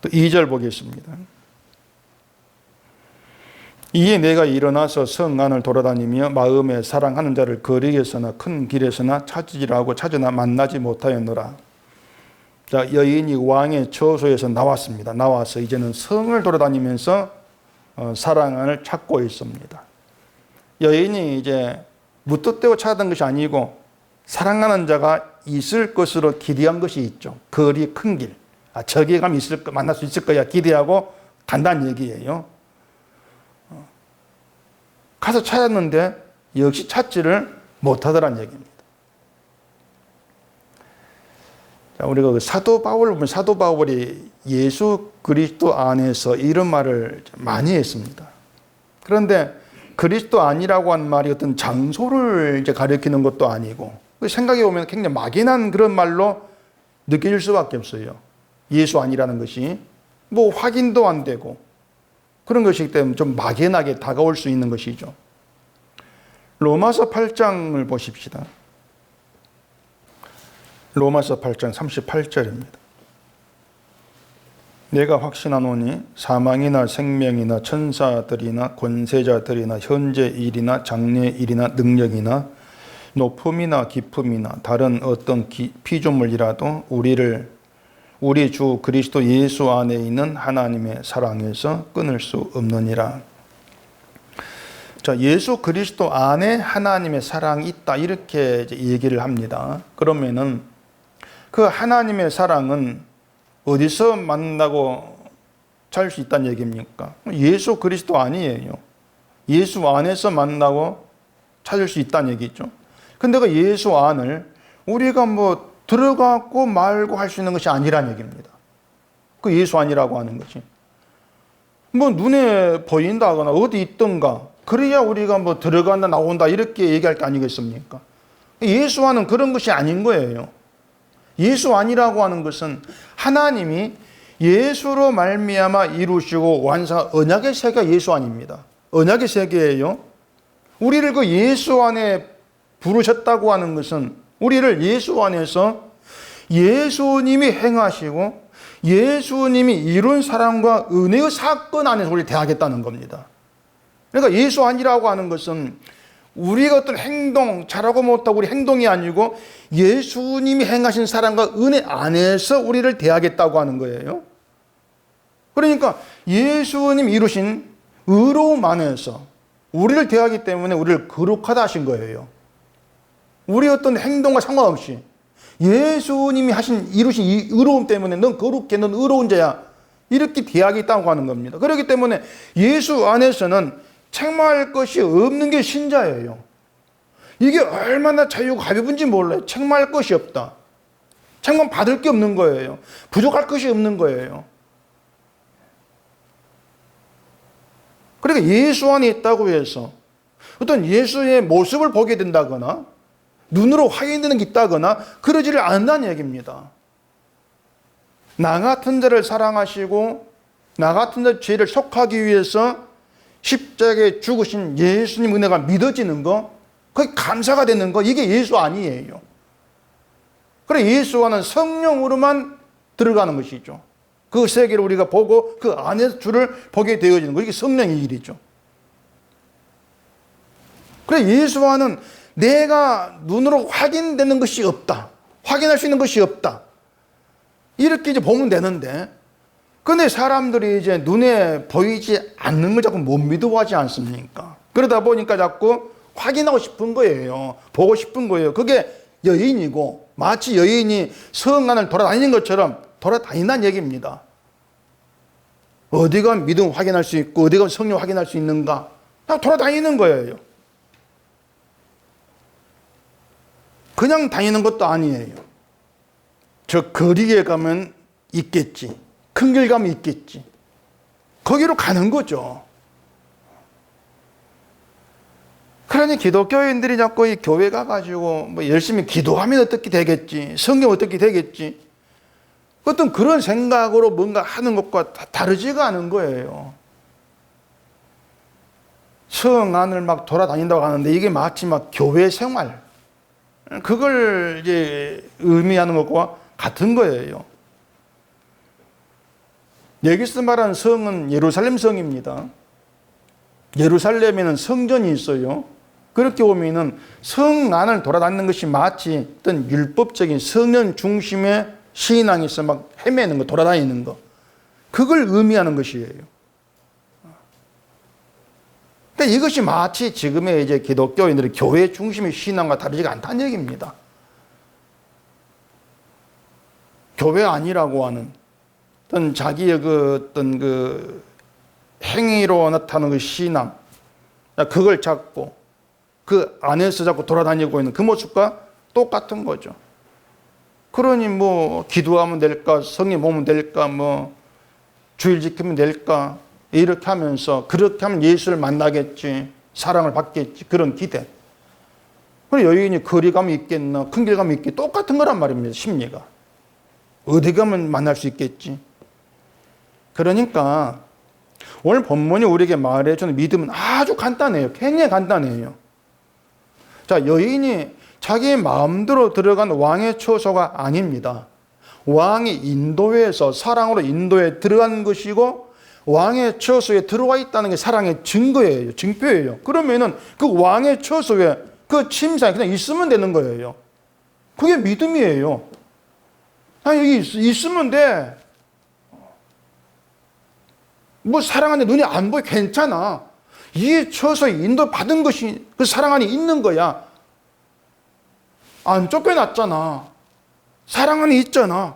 또 2절 보겠습니다. 이에 내가 일어나서 성 안을 돌아다니며 마음에 사랑하는 자를 거리에서나 큰 길에서나 찾으리라 하고 찾으나 만나지 못하였노라. 자, 여인이 왕의 처소에서 나왔습니다. 나와서 이제는 성을 돌아다니면서 사랑을 찾고 있습니다. 여인이 이제 무턱대고 찾았던 것이 아니고 사랑하는 자가 있을 것으로 기대한 것이 있죠. 거리 큰 길. 저기에 가면 만날 수 있을 거야 기대하고 간다는 얘기예요. 가서 찾았는데 역시 찾지를 못하더란 얘기입니다. 자, 우리가 그 사도 바울을 보면 사도 바울이 예수 그리스도 안에서 이런 말을 많이 했습니다. 그런데 그리스도 아니라고 한 말이 어떤 장소를 이제 가리키는 것도 아니고, 생각해 보면 굉장히 막연한 그런 말로 느껴질 수밖에 없어요. 예수 아니라는 것이 뭐 확인도 안 되고 그런 것이기 때문에 좀 막연하게 다가올 수 있는 것이죠. 로마서 8장을 보십시다. 로마서 8장 38절입니다. 내가 확신하노니 사망이나 생명이나 천사들이나 권세자들이나 현재 일이나 장래 일이나 능력이나 높음이나 깊음이나 다른 어떤 피조물이라도 우리 주 그리스도 예수 안에 있는 하나님의 사랑에서 끊을 수 없느니라. 자, 예수 그리스도 안에 하나님의 사랑이 있다, 이렇게 이제 얘기를 합니다. 그러면은 그 하나님의 사랑은 어디서 만나고 찾을 수 있다는 얘기입니까? 예수 그리스도 아니에요. 예수 안에서 만나고 찾을 수 있다는 얘기죠. 근데 그 예수 안을 우리가 뭐 들어가고 말고 할 수 있는 것이 아니라는 얘기입니다. 그 예수 안이라고 하는 것이 뭐 눈에 보인다거나 어디 있던가 그래야 우리가 뭐 들어간다 나온다 이렇게 얘기할 게 아니겠습니까? 예수 안은 그런 것이 아닌 거예요. 예수 안이라고 하는 것은 하나님이 예수로 말미암아 이루시고 완성한 언약의 세계가 예수 안입니다. 언약의 세계예요. 우리를 그 예수 안에 부르셨다고 하는 것은 우리를 예수 안에서 예수님이 행하시고 예수님이 이룬 사랑과 은혜의 사건 안에서 우리를 대하겠다는 겁니다. 그러니까 예수 안이라고 하는 것은 우리가 어떤 행동, 잘하고 못하고 우리 행동이 아니고 예수님이 행하신 사랑과 은혜 안에서 우리를 대하겠다고 하는 거예요. 그러니까 예수님이 이루신 의로움 안에서 우리를 대하기 때문에 우리를 거룩하다 하신 거예요. 우리 어떤 행동과 상관없이 예수님이 이루신 이 의로움 때문에 넌 거룩해, 넌 의로운 자야, 이렇게 대하겠다고 하는 겁니다. 그렇기 때문에 예수 안에서는 책망할 것이 없는 게 신자예요. 이게 얼마나 자유가 가벼운지 몰라요. 책망할 것이 없다. 책망 받을 게 없는 거예요. 부족할 것이 없는 거예요. 그러니까 예수 안에 있다고 해서 어떤 예수의 모습을 보게 된다거나 눈으로 확인되는 게 있다거나 그러지를 않는다는 얘기입니다. 나 같은 자를 사랑하시고 나 같은 자 죄를 속하기 위해서 십자가에 죽으신 예수님 은혜가 믿어지는 거, 그게 감사가 되는 거, 이게 예수 아니에요. 그래, 예수와는 성령으로만 들어가는 것이죠. 그 세계를 우리가 보고 그 안에서 주를 보게 되어지는 거, 이게 성령의 일이죠. 그래, 예수와는 내가 눈으로 확인되는 것이 없다. 확인할 수 있는 것이 없다. 이렇게 이제 보면 되는데, 근데 사람들이 이제 눈에 보이지 않는 걸 자꾸 못 믿어하지 않습니까? 그러다 보니까 자꾸 확인하고 싶은 거예요. 보고 싶은 거예요. 그게 여인이고, 마치 여인이 성 안을 돌아다니는 것처럼 돌아다닌다는 얘기입니다. 어디가 믿음 확인할 수 있고 어디가 성령 확인할 수 있는가? 그냥 돌아다니는 거예요. 그냥 다니는 것도 아니에요. 저 거리에 가면 있겠지. 큰 길 가면 있겠지. 거기로 가는 거죠. 그러니 기독교인들이 자꾸 이 교회 가가지고 뭐 열심히 기도하면 어떻게 되겠지, 성경 어떻게 되겠지, 어떤 그런 생각으로 뭔가 하는 것과 다르지가 않은 거예요. 성 안을 막 돌아다닌다고 하는데 이게 마치 막 교회 생활, 그걸 이제 의미하는 것과 같은 거예요. 여기서 말하는 성은 예루살렘 성입니다. 예루살렘에는 성전이 있어요. 그렇게 보면은 성 안을 돌아다니는 것이 마치 어떤 율법적인 성령 중심의 신앙에서 막 헤매는 거, 돌아다니는 거, 그걸 의미하는 것이에요. 그러니까 이것이 마치 지금의 이제 기독교인들의 교회 중심의 신앙과 다르지가 않다는 얘기입니다. 교회 아니라고 하는 어떤 자기의 어떤 행위로 나타나는 그 신앙, 그걸 잡고 그 안에서 자꾸 돌아다니고 있는 그 모습과 똑같은 거죠. 그러니 뭐 기도하면 될까, 성경 보면 될까, 뭐 주일 지키면 될까, 이렇게 하면서 그렇게 하면 예수를 만나겠지, 사랑을 받겠지, 그런 기대. 그리고 여인이 거리 가면 있겠나, 큰 길 가면 있겠지, 똑같은 거란 말입니다. 심리가 어디 가면 만날 수 있겠지. 그러니까 오늘 본문이 우리에게 말해주는 믿음은 아주 간단해요. 굉장히 간단해요. 자, 여인이 자기의 마음대로 들어간 왕의 처소가 아닙니다. 왕이 인도해서 사랑으로 인도에 들어간 것이고, 왕의 처소에 들어와 있다는 게 사랑의 증거예요. 증표예요. 그러면은 그 왕의 처소에 그 침상에 그냥 있으면 되는 거예요. 그게 믿음이에요. 그냥 여기 있으면 돼. 뭐 사랑 안에 눈이 안 보여, 괜찮아. 이 처소에 인도 받은 것이 그 사랑 안에 있는 거야. 안 쫓겨났잖아. 사랑 안에 있잖아.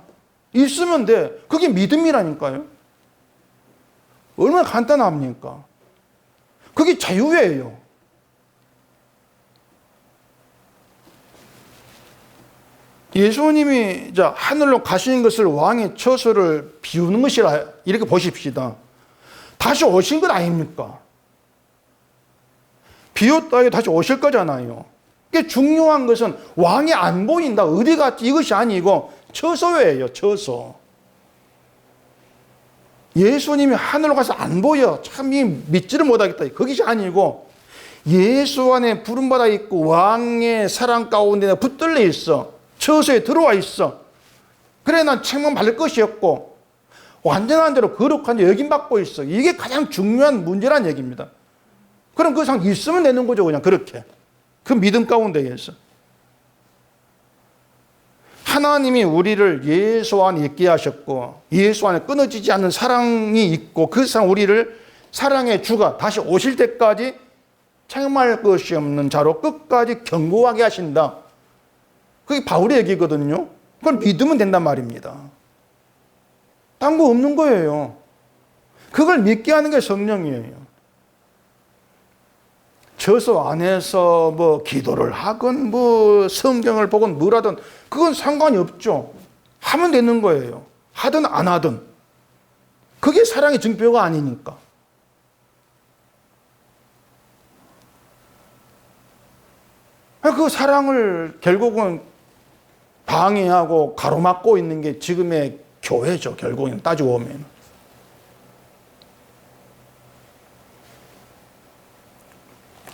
있으면 돼. 그게 믿음이라니까요. 얼마나 간단합니까? 그게 자유예요. 예수님이 하늘로 가시는 것을 왕의 처소를 비우는 것이라 이렇게 보십시다. 다시 오신 것 아닙니까? 비웠다 해도 다시 오실 거잖아요. 이게 중요한 것은 왕이 안 보인다, 어디 갔지, 이것이 아니고 처소예요. 처소. 예수님이 하늘로 가서 안 보여, 참 믿지를 못하겠다, 그것이 아니고 예수 안에 부름받아 있고 왕의 사랑 가운데 붙들려 있어. 처소에 들어와 있어. 그래, 난 책망 받을 것이 없고 완전한 대로 거룩한 데 여김받고 있어. 이게 가장 중요한 문제란 얘기입니다. 그럼 그 상 있으면 되는 거죠. 그냥 그렇게 그 믿음 가운데에서 하나님이 우리를 예수 안에 있게 하셨고, 예수 안에 끊어지지 않는 사랑이 있고, 그 사랑, 우리를 사랑의 주가 다시 오실 때까지 책망할 것이 없는 자로 끝까지 견고하게 하신다. 그게 바울의 얘기거든요. 그걸 믿으면 된단 말입니다. 딴 거 없는 거예요. 그걸 믿게 하는 게 성령이에요. 처소 안에서 뭐 기도를 하건 뭐 성경을 보건 뭘 하든 그건 상관이 없죠. 하면 되는 거예요. 하든 안 하든. 그게 사랑의 증표가 아니니까. 그 사랑을 결국은 방해하고 가로막고 있는 게 지금의 교회죠. 결국에는 따지고 보면.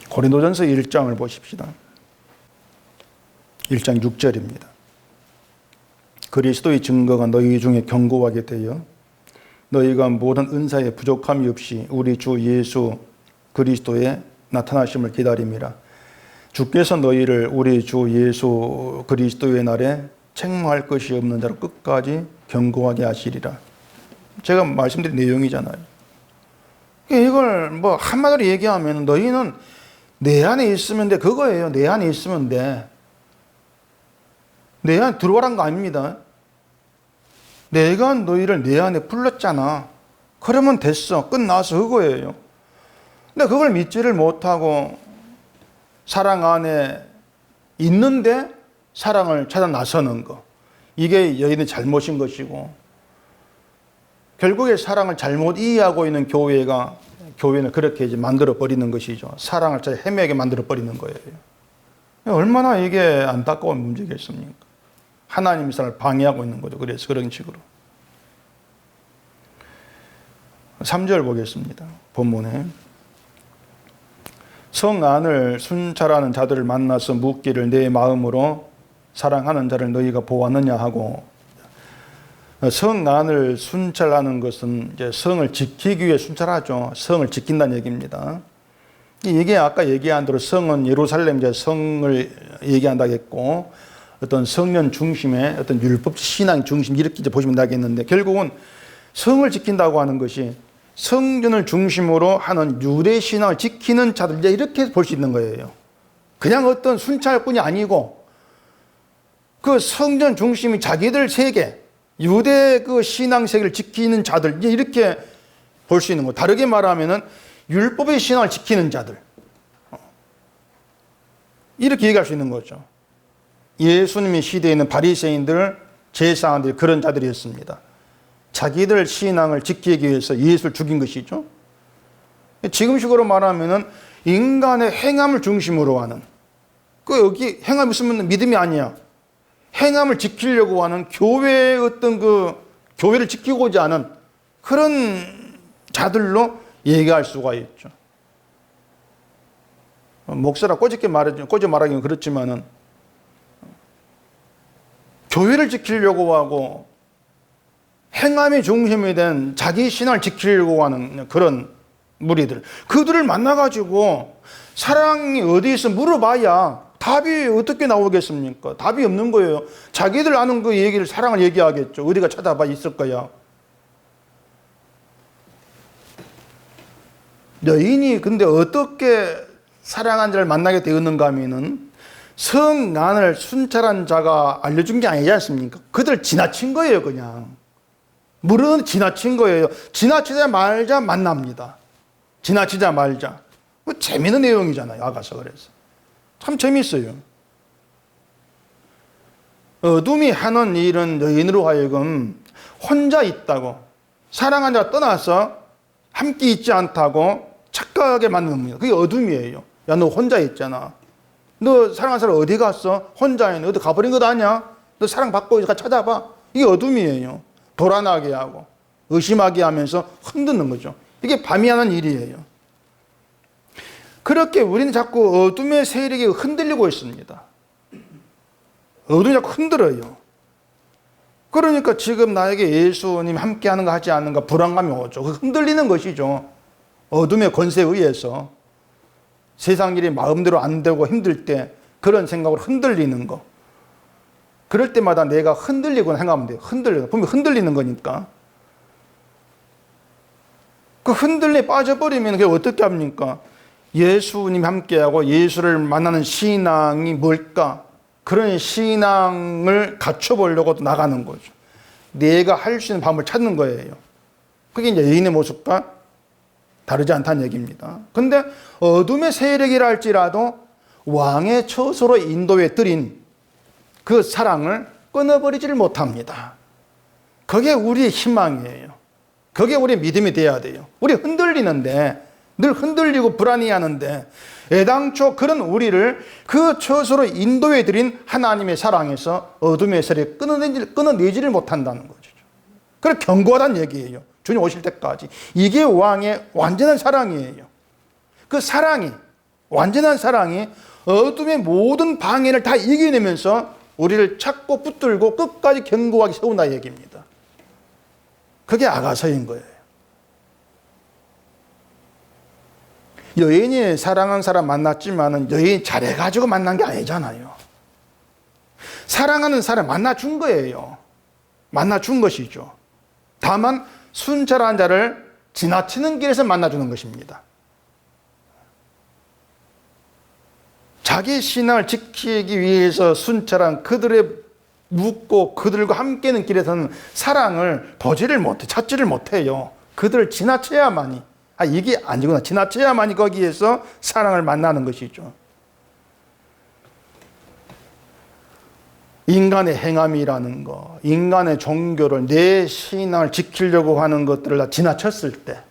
고린도전서 1장을 보십시다. 1장 6절입니다. 그리스도의 증거가 너희 중에 견고하게 되어 너희가 모든 은사에 부족함이 없이 우리 주 예수 그리스도의 나타나심을 기다림이라. 주께서 너희를 우리 주 예수 그리스도의 날에 책망할 것이 없는 자로 끝까지 견고하게 하시리라. 제가 말씀드린 내용이잖아요. 이걸 뭐 한마디로 얘기하면 너희는 내 안에 있으면 돼. 그거예요. 내 안에 있으면 돼. 내 안에 들어오란 거 아닙니다. 내가 너희를 내 안에 불렀잖아. 그러면 됐어. 끝나서 그거예요. 근데 그걸 믿지를 못하고 사랑 안에 있는데 사랑을 찾아 나서는 거. 이게 여인의 잘못인 것이고, 결국에 사랑을 잘못 이해하고 있는 교회는 그렇게 이제 만들어 버리는 것이죠. 사랑을 찾아 헤매게 만들어 버리는 거예요. 얼마나 이게 안타까운 문제겠습니까? 하나님의 사랑을 방해하고 있는 거죠. 그래서 그런 식으로. 3절 보겠습니다. 본문에. 성 안을 순찰하는 자들을 만나서 묻기를 내 마음으로 사랑하는 자를 너희가 보았느냐 하고, 성 안을 순찰하는 것은 이제 성을 지키기 위해 순찰하죠. 성을 지킨다는 얘기입니다. 이게 아까 얘기한 대로 성은 예루살렘 이제 성을 얘기한다고 했고, 어떤 성년 중심의 어떤 율법 신앙 중심 이렇게 이제 보시면 되겠는데, 결국은 성을 지킨다고 하는 것이 성전을 중심으로 하는 유대 신앙을 지키는 자들, 이제 이렇게 볼 수 있는 거예요. 그냥 어떤 순찰꾼이 아니고 그 성전 중심이 자기들 세계, 유대 그 신앙 세계를 지키는 자들, 이제 이렇게 볼 수 있는 거예요. 다르게 말하면은 율법의 신앙을 지키는 자들, 이렇게 얘기할 수 있는 거죠. 예수님의 시대에 있는 바리새인들, 제사장들, 그런 자들이었습니다. 자기들 신앙을 지키기 위해서 예수를 죽인 것이죠. 지금식으로 말하면은 인간의 행함을 중심으로 하는, 여기 행함이 있으면 믿음이 아니야. 행함을 지키려고 하는 교회의 어떤 교회를 지키고자 하는 그런 자들로 얘기할 수가 있죠. 목사라 꼬집게 말하기는 그렇지만은, 교회를 지키려고 하고 행함이 중심이 된 자기 신앙을 지키려고 하는 그런 무리들, 그들을 만나가지고 사랑이 어디 있어 물어봐야 답이 어떻게 나오겠습니까? 답이 없는 거예요. 자기들 아는 그 얘기를, 사랑을 얘기하겠죠. 어디가 찾아봐 있을 거야. 여인이 근데 어떻게 사랑한 자를 만나게 되었는가 하면은, 성 안을 순찰한 자가 알려준 게 아니지 않습니까? 그들 지나친 거예요. 그냥 물은 지나친 거예요. 지나치자 말자 만납니다. 지나치자 말자. 재미있는 내용이잖아요. 아가서. 그래서 참 재미있어요. 어둠이 하는 일은 여인으로 하여금 혼자 있다고, 사랑한 자가 떠나서 함께 있지 않다고 착각하게 만드는 겁니다. 그게 어둠이에요. 야, 너 혼자 있잖아. 너 사랑한 사람 어디 갔어? 혼자 있네. 어디 가버린 것 아니야? 너 사랑받고 있어. 찾아봐. 이게 어둠이에요. 불안하게 하고 의심하게 하면서 흔드는 거죠. 이게 밤이 하는 일이에요. 그렇게 우리는 자꾸 어둠의 세력이 흔들리고 있습니다. 어둠이 자꾸 흔들어요. 그러니까 지금 나에게 예수님 함께하는 거 하지 않는가 불안감이 오죠. 흔들리는 것이죠. 어둠의 권세에 의해서 세상 일이 마음대로 안 되고 힘들 때 그런 생각으로 흔들리는 거. 그럴 때마다 내가 흔들리거나 생각하면 돼요. 보면 흔들리는 거니까. 그 흔들림에 빠져버리면 그게 어떻게 합니까? 예수님 함께하고 예수를 만나는 신앙이 뭘까? 그런 신앙을 갖춰보려고 나가는 거죠. 내가 할 수 있는 방법을 찾는 거예요. 그게 이제 여인의 모습과 다르지 않다는 얘기입니다. 근데 어둠의 세력이라 할지라도 왕의 처소로 인도에 들인 그 사랑을 끊어버리지를 못합니다. 그게 우리의 희망이에요. 그게 우리의 믿음이 돼야 돼요. 우리 흔들리는데, 늘 흔들리고 불안해하는데, 애당초 그런 우리를 그 처소로 인도해 드린 하나님의 사랑에서 어둠의 세력을 끊어내지를 못한다는 거죠. 그래 견고하다는 얘기예요. 주님 오실 때까지. 이게 왕의 완전한 사랑이에요. 그 사랑이, 완전한 사랑이 어둠의 모든 방해를 다 이겨내면서 우리를 찾고 붙들고 끝까지 견고하게 세운다 얘기입니다. 그게 아가서인 거예요. 여인이 사랑한 사람 만났지만은 여인이 잘해가지고 만난 게 아니잖아요. 사랑하는 사람 만나준 거예요. 만나준 것이죠. 다만 순찰한 자를 지나치는 길에서 만나주는 것입니다. 자기 신앙을 지키기 위해서 순찰한 그들의 묻고 그들과 함께하는 길에서는 사랑을 보지를 못해, 찾지를 못해요. 그들을 지나쳐야만이, 이게 아니구나, 지나쳐야만이 거기에서 사랑을 만나는 것이죠. 인간의 행함이라는 거, 인간의 종교를, 내 신앙을 지키려고 하는 것들을 다 지나쳤을 때,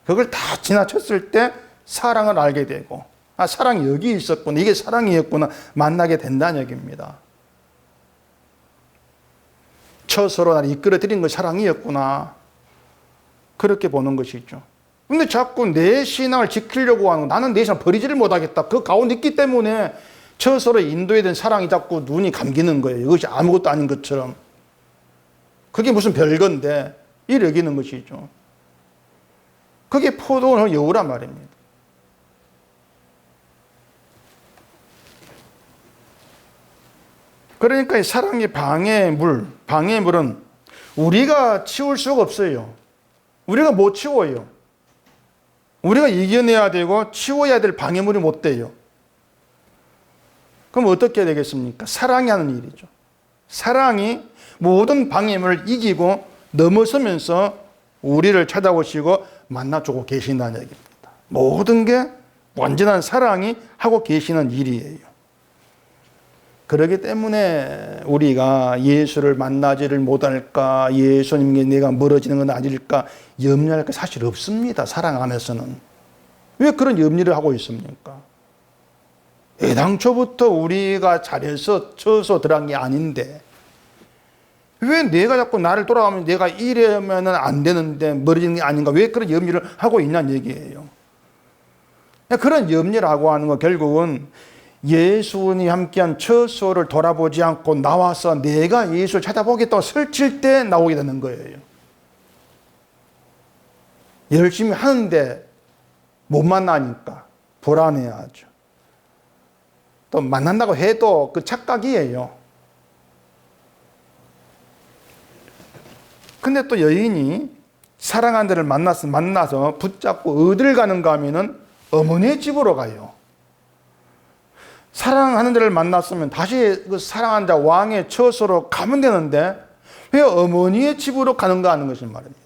그걸 다 지나쳤을 때 사랑을 알게 되고, 사랑이 여기 있었구나, 이게 사랑이었구나, 만나게 된다는 얘기입니다. 처서로 나를 이끌어 드린 건 사랑이었구나, 그렇게 보는 것이죠. 근데 자꾸 내 신앙을 지키려고 하는, 나는 내 신앙을 버리지를 못하겠다, 그 가운데 있기 때문에 처서로 인도에 대한 사랑이 자꾸 눈이 감기는 거예요. 이것이 아무것도 아닌 것처럼. 그게 무슨 별건데 이를 여기는 것이죠. 그게 포도원 여우란 말입니다. 그러니까 이 사랑의 방해물은 우리가 치울 수가 없어요. 우리가 못 치워요. 우리가 이겨내야 되고 치워야 될 방해물이 못 돼요. 그럼 어떻게 해야 되겠습니까? 사랑이 하는 일이죠. 사랑이 모든 방해물을 이기고 넘어서면서 우리를 찾아오시고 만나주고 계신다는 얘기입니다. 모든 게 완전한 사랑이 하고 계시는 일이에요. 그렇기 때문에 우리가 예수를 만나지를 못할까, 예수님께 내가 멀어지는 건 아닐까 염려할 게 사실 없습니다. 사랑 안에서는. 왜 그런 염려를 하고 있습니까? 애당초부터 우리가 잘해서 쳐서 들어간 게 아닌데 왜 내가 자꾸 나를 돌아가면 내가 이러면 안 되는데 멀어지는 게 아닌가, 왜 그런 염려를 하고 있냐는 얘기예요. 그런 염려를 하고 하는 거 결국은 예수님이 함께한 처소를 돌아보지 않고 나와서 내가 예수를 찾아보겠다고 설칠 때 나오게 되는 거예요. 열심히 하는데 못 만나니까 불안해하죠. 또 만난다고 해도 그 착각이에요. 근데 또 여인이 사랑하는 데를 만나서 붙잡고 어딜 가는가 하면은 어머니의 집으로 가요. 사랑하는 데를 만났으면 다시 그 사랑하는 자 왕의 처소로 가면 되는데 왜 어머니의 집으로 가는가 하는 것을 말입니다.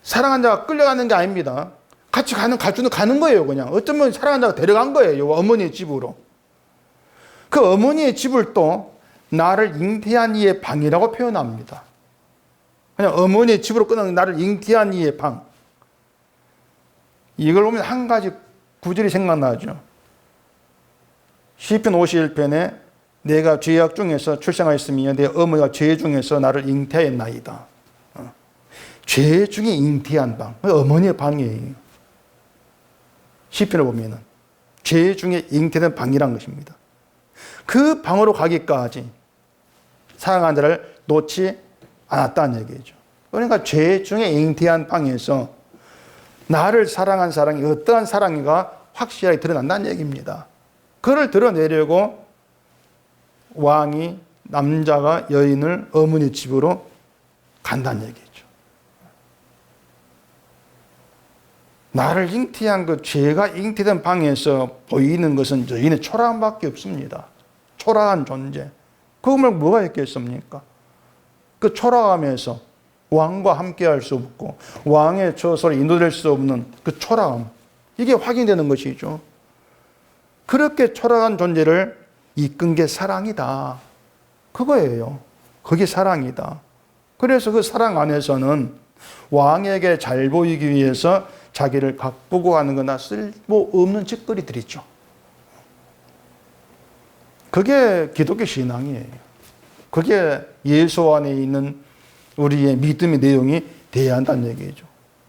사랑하는 자가 끌려가는 게 아닙니다. 같이 가는 거예요. 그냥 어쩌면 사랑하는 자가 데려간 거예요. 어머니의 집으로. 그 어머니의 집을 또 나를 잉태한 이의 방이라고 표현합니다. 그냥 어머니의 집으로 끊는 나를 잉태한 이의 방. 이걸 보면 한 가지 구절이 생각나죠. 시편 51편에 내가 죄악 중에서 출생하였으며 내 어머니가 죄 중에서 나를 잉태하였나이다. 죄 중에 잉태한 방, 어머니의 방이에요. 시편을 보면은 죄 중에 잉태된 방이란 것입니다. 그 방으로 가기까지 사랑하는 자를 놓지 않았다는 얘기죠. 그러니까 죄 중에 잉태한 방에서 나를 사랑한 사랑이 어떠한 사랑인가 확실하게 드러난다는 얘기입니다. 그를 드러내려고 왕이, 남자가 여인을 어머니 집으로 간다는 얘기죠. 나를 잉태한 그 죄가 잉태된 방에서 보이는 것은 여인의 초라함밖에 없습니다. 초라한 존재. 그걸 뭐가 있겠습니까? 그 초라함에서 왕과 함께 할 수 없고 왕의 처소로 인도될 수 없는 그 초라함, 이게 확인되는 것이죠. 그렇게 초라한 존재를 이끈 게 사랑이다. 그거예요. 그게 사랑이다. 그래서 그 사랑 안에서는 왕에게 잘 보이기 위해서 자기를 가꾸고 하는 거나 쓸모없는 짓거리들이죠. 그게 기독교 신앙이에요. 그게 예수 안에 있는 우리의 믿음의 내용이 돼야 한다는 얘기죠.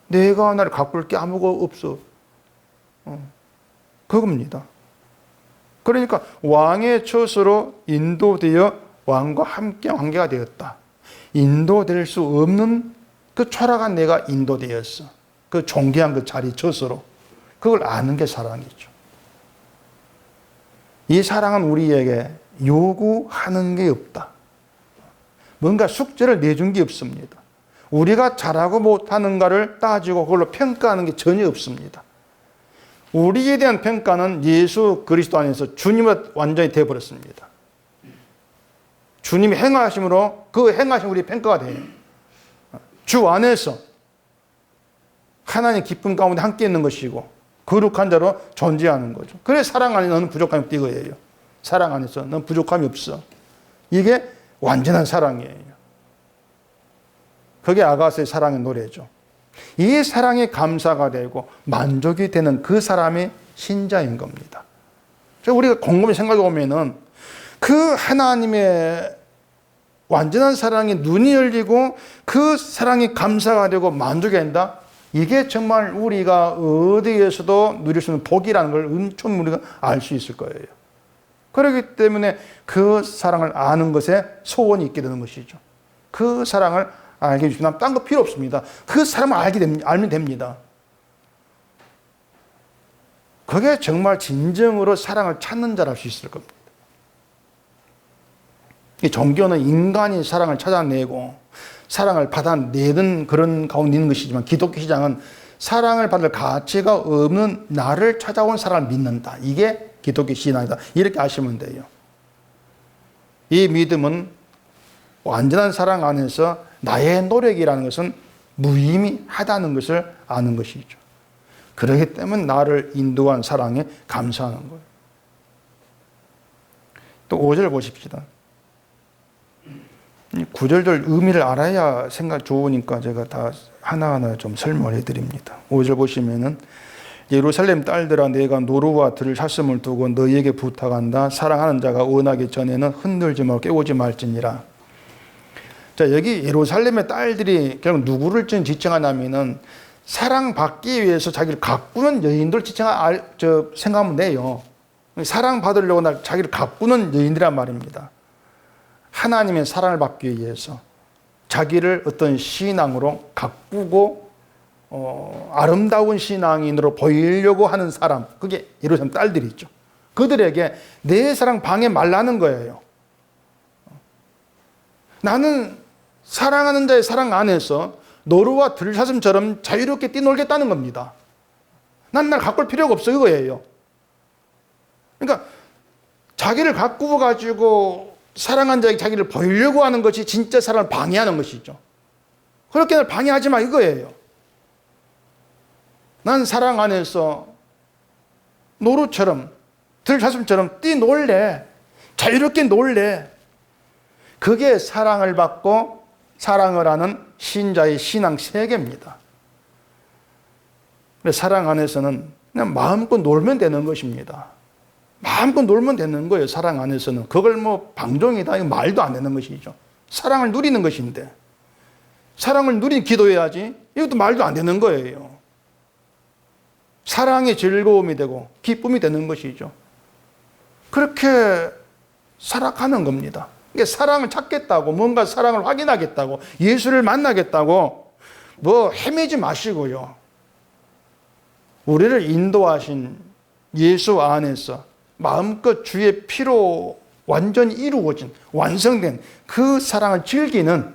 내가 나를 가꿀 게 아무것도 없어. 그겁니다. 그러니까 왕의 처소로 인도되어 왕과 함께 관계가 되었다. 인도될 수 없는 그 초라한 내가 인도되었어. 그 존귀한 그 자리 처소로. 그걸 아는 게 사랑이죠. 이 사랑은 우리에게 요구하는 게 없다. 뭔가 숙제를 내준 게 없습니다. 우리가 잘하고 못하는가를 따지고 그걸로 평가하는 게 전혀 없습니다. 우리에 대한 평가는 예수 그리스도 안에서 주님으로 완전히 되어버렸습니다. 주님이 행하심으로 그 행하심 우리 평가가 돼요. 주 안에서 하나님 기쁨 가운데 함께 있는 것이고 거룩한 자로 존재하는 거죠. 그래 사랑 안에 너는 부족함이 없다 이거예요. 사랑 안에서 넌 부족함이 없어. 이게 완전한 사랑이에요. 그게 아가서의 사랑의 노래죠. 이 사랑에 감사가 되고 만족이 되는 그 사람이 신자인 겁니다. 우리가 곰곰이 생각해 보면은 그 하나님의 완전한 사랑에 눈이 열리고 그 사랑이 감사가 되고 만족이 된다. 이게 정말 우리가 어디에서도 누릴 수 있는 복이라는 걸 엄청 우리가 알 수 있을 거예요. 그렇기 때문에 그 사랑을 아는 것에 소원이 있게 되는 것이죠. 그 사랑을 알게 해주시면 딴 거 필요 없습니다. 그 사람을 알면 됩니다. 그게 정말 진정으로 사랑을 찾는 자랄 수 있을 겁니다. 이 종교는 인간이 사랑을 찾아내고 사랑을 받아내는 그런 가운데 있는 것이지만 기독교 시장은 사랑을 받을 가치가 없는 나를 찾아온 사랑을 믿는다. 이게 기독교 신앙이다. 이렇게 아시면 돼요. 이 믿음은 완전한 사랑 안에서 나의 노력이라는 것은 무의미하다는 것을 아는 것이죠. 그렇기 때문에 나를 인도한 사랑에 감사하는 거예요. 또 5절 보십시다. 9절들 의미를 알아야 생각 좋으니까 제가 다 하나하나 좀 설명을 해드립니다. 5절 보시면은 예루살렘 딸들아 내가 노루와 들을 사슴을 두고 너희에게 부탁한다. 사랑하는 자가 원하기 전에는 흔들지 말고 깨우지 말지니라. 자, 여기 예루살렘의 딸들이 결국 누구를 지칭하냐면은 사랑받기 위해서 자기를 가꾸는 여인들 생각하면 돼요. 사랑받으려고 자기를 가꾸는 여인이란 말입니다. 하나님의 사랑을 받기 위해서 자기를 어떤 신앙으로 가꾸고 아름다운 신앙인으로 보이려고 하는 사람, 그게 예루살렘 딸들이 있죠. 그들에게 내 사랑 방해 말라는 거예요. 나는 사랑하는 자의 사랑 안에서 노루와 들사슴처럼 자유롭게 뛰놀겠다는 겁니다. 난 날 가꿀 필요가 없어 이거예요. 그러니까 자기를 가꾸어 가지고 사랑한 자에게 자기를 보이려고 하는 것이 진짜 사랑을 방해하는 것이죠. 그렇게 날 방해하지 마 이거예요. 난 사랑 안에서 노루처럼 들사슴처럼 뛰놀래. 자유롭게 놀래. 그게 사랑을 받고 사랑을 하는 신자의 신앙 세계입니다. 사랑 안에서는 그냥 마음껏 놀면 되는 것입니다. 마음껏 놀면 되는 거예요. 사랑 안에서는. 그걸 뭐 방종이다 이거 말도 안 되는 것이죠. 사랑을 누리는 것인데 사랑을 누린 기도해야지 이것도 말도 안 되는 거예요. 사랑의 즐거움이 되고 기쁨이 되는 것이죠. 그렇게 살아가는 겁니다. 이게 사랑을 찾겠다고 뭔가 사랑을 확인하겠다고 예수를 만나겠다고 뭐 헤매지 마시고요. 우리를 인도하신 예수 안에서 마음껏 주의 피로 완전히 이루어진 완성된 그 사랑을 즐기는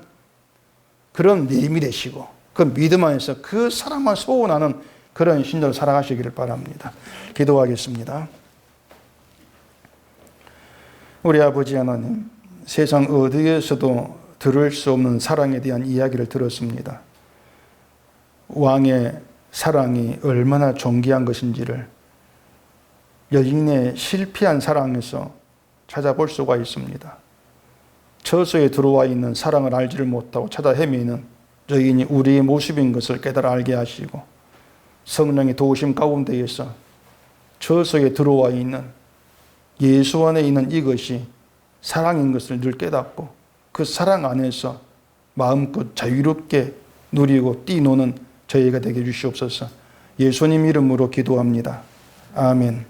그런 믿음이 되시고 그 믿음 안에서 그 사랑만 소원하는 그런 신자로 살아가시기를 바랍니다. 기도하겠습니다. 우리 아버지 하나님, 세상 어디에서도 들을 수 없는 사랑에 대한 이야기를 들었습니다. 왕의 사랑이 얼마나 존귀한 것인지를 여인의 실패한 사랑에서 찾아볼 수가 있습니다. 저소에 들어와 있는 사랑을 알지를 못하고 찾아 헤매는 여인이 우리의 모습인 것을 깨달아 알게 하시고 성령의 도우심 가운데에서 저소에 들어와 있는 예수 안에 있는 이것이 사랑인 것을 늘 깨닫고 그 사랑 안에서 마음껏 자유롭게 누리고 뛰노는 저희가 되게 해주시옵소서. 예수님 이름으로 기도합니다. 아멘.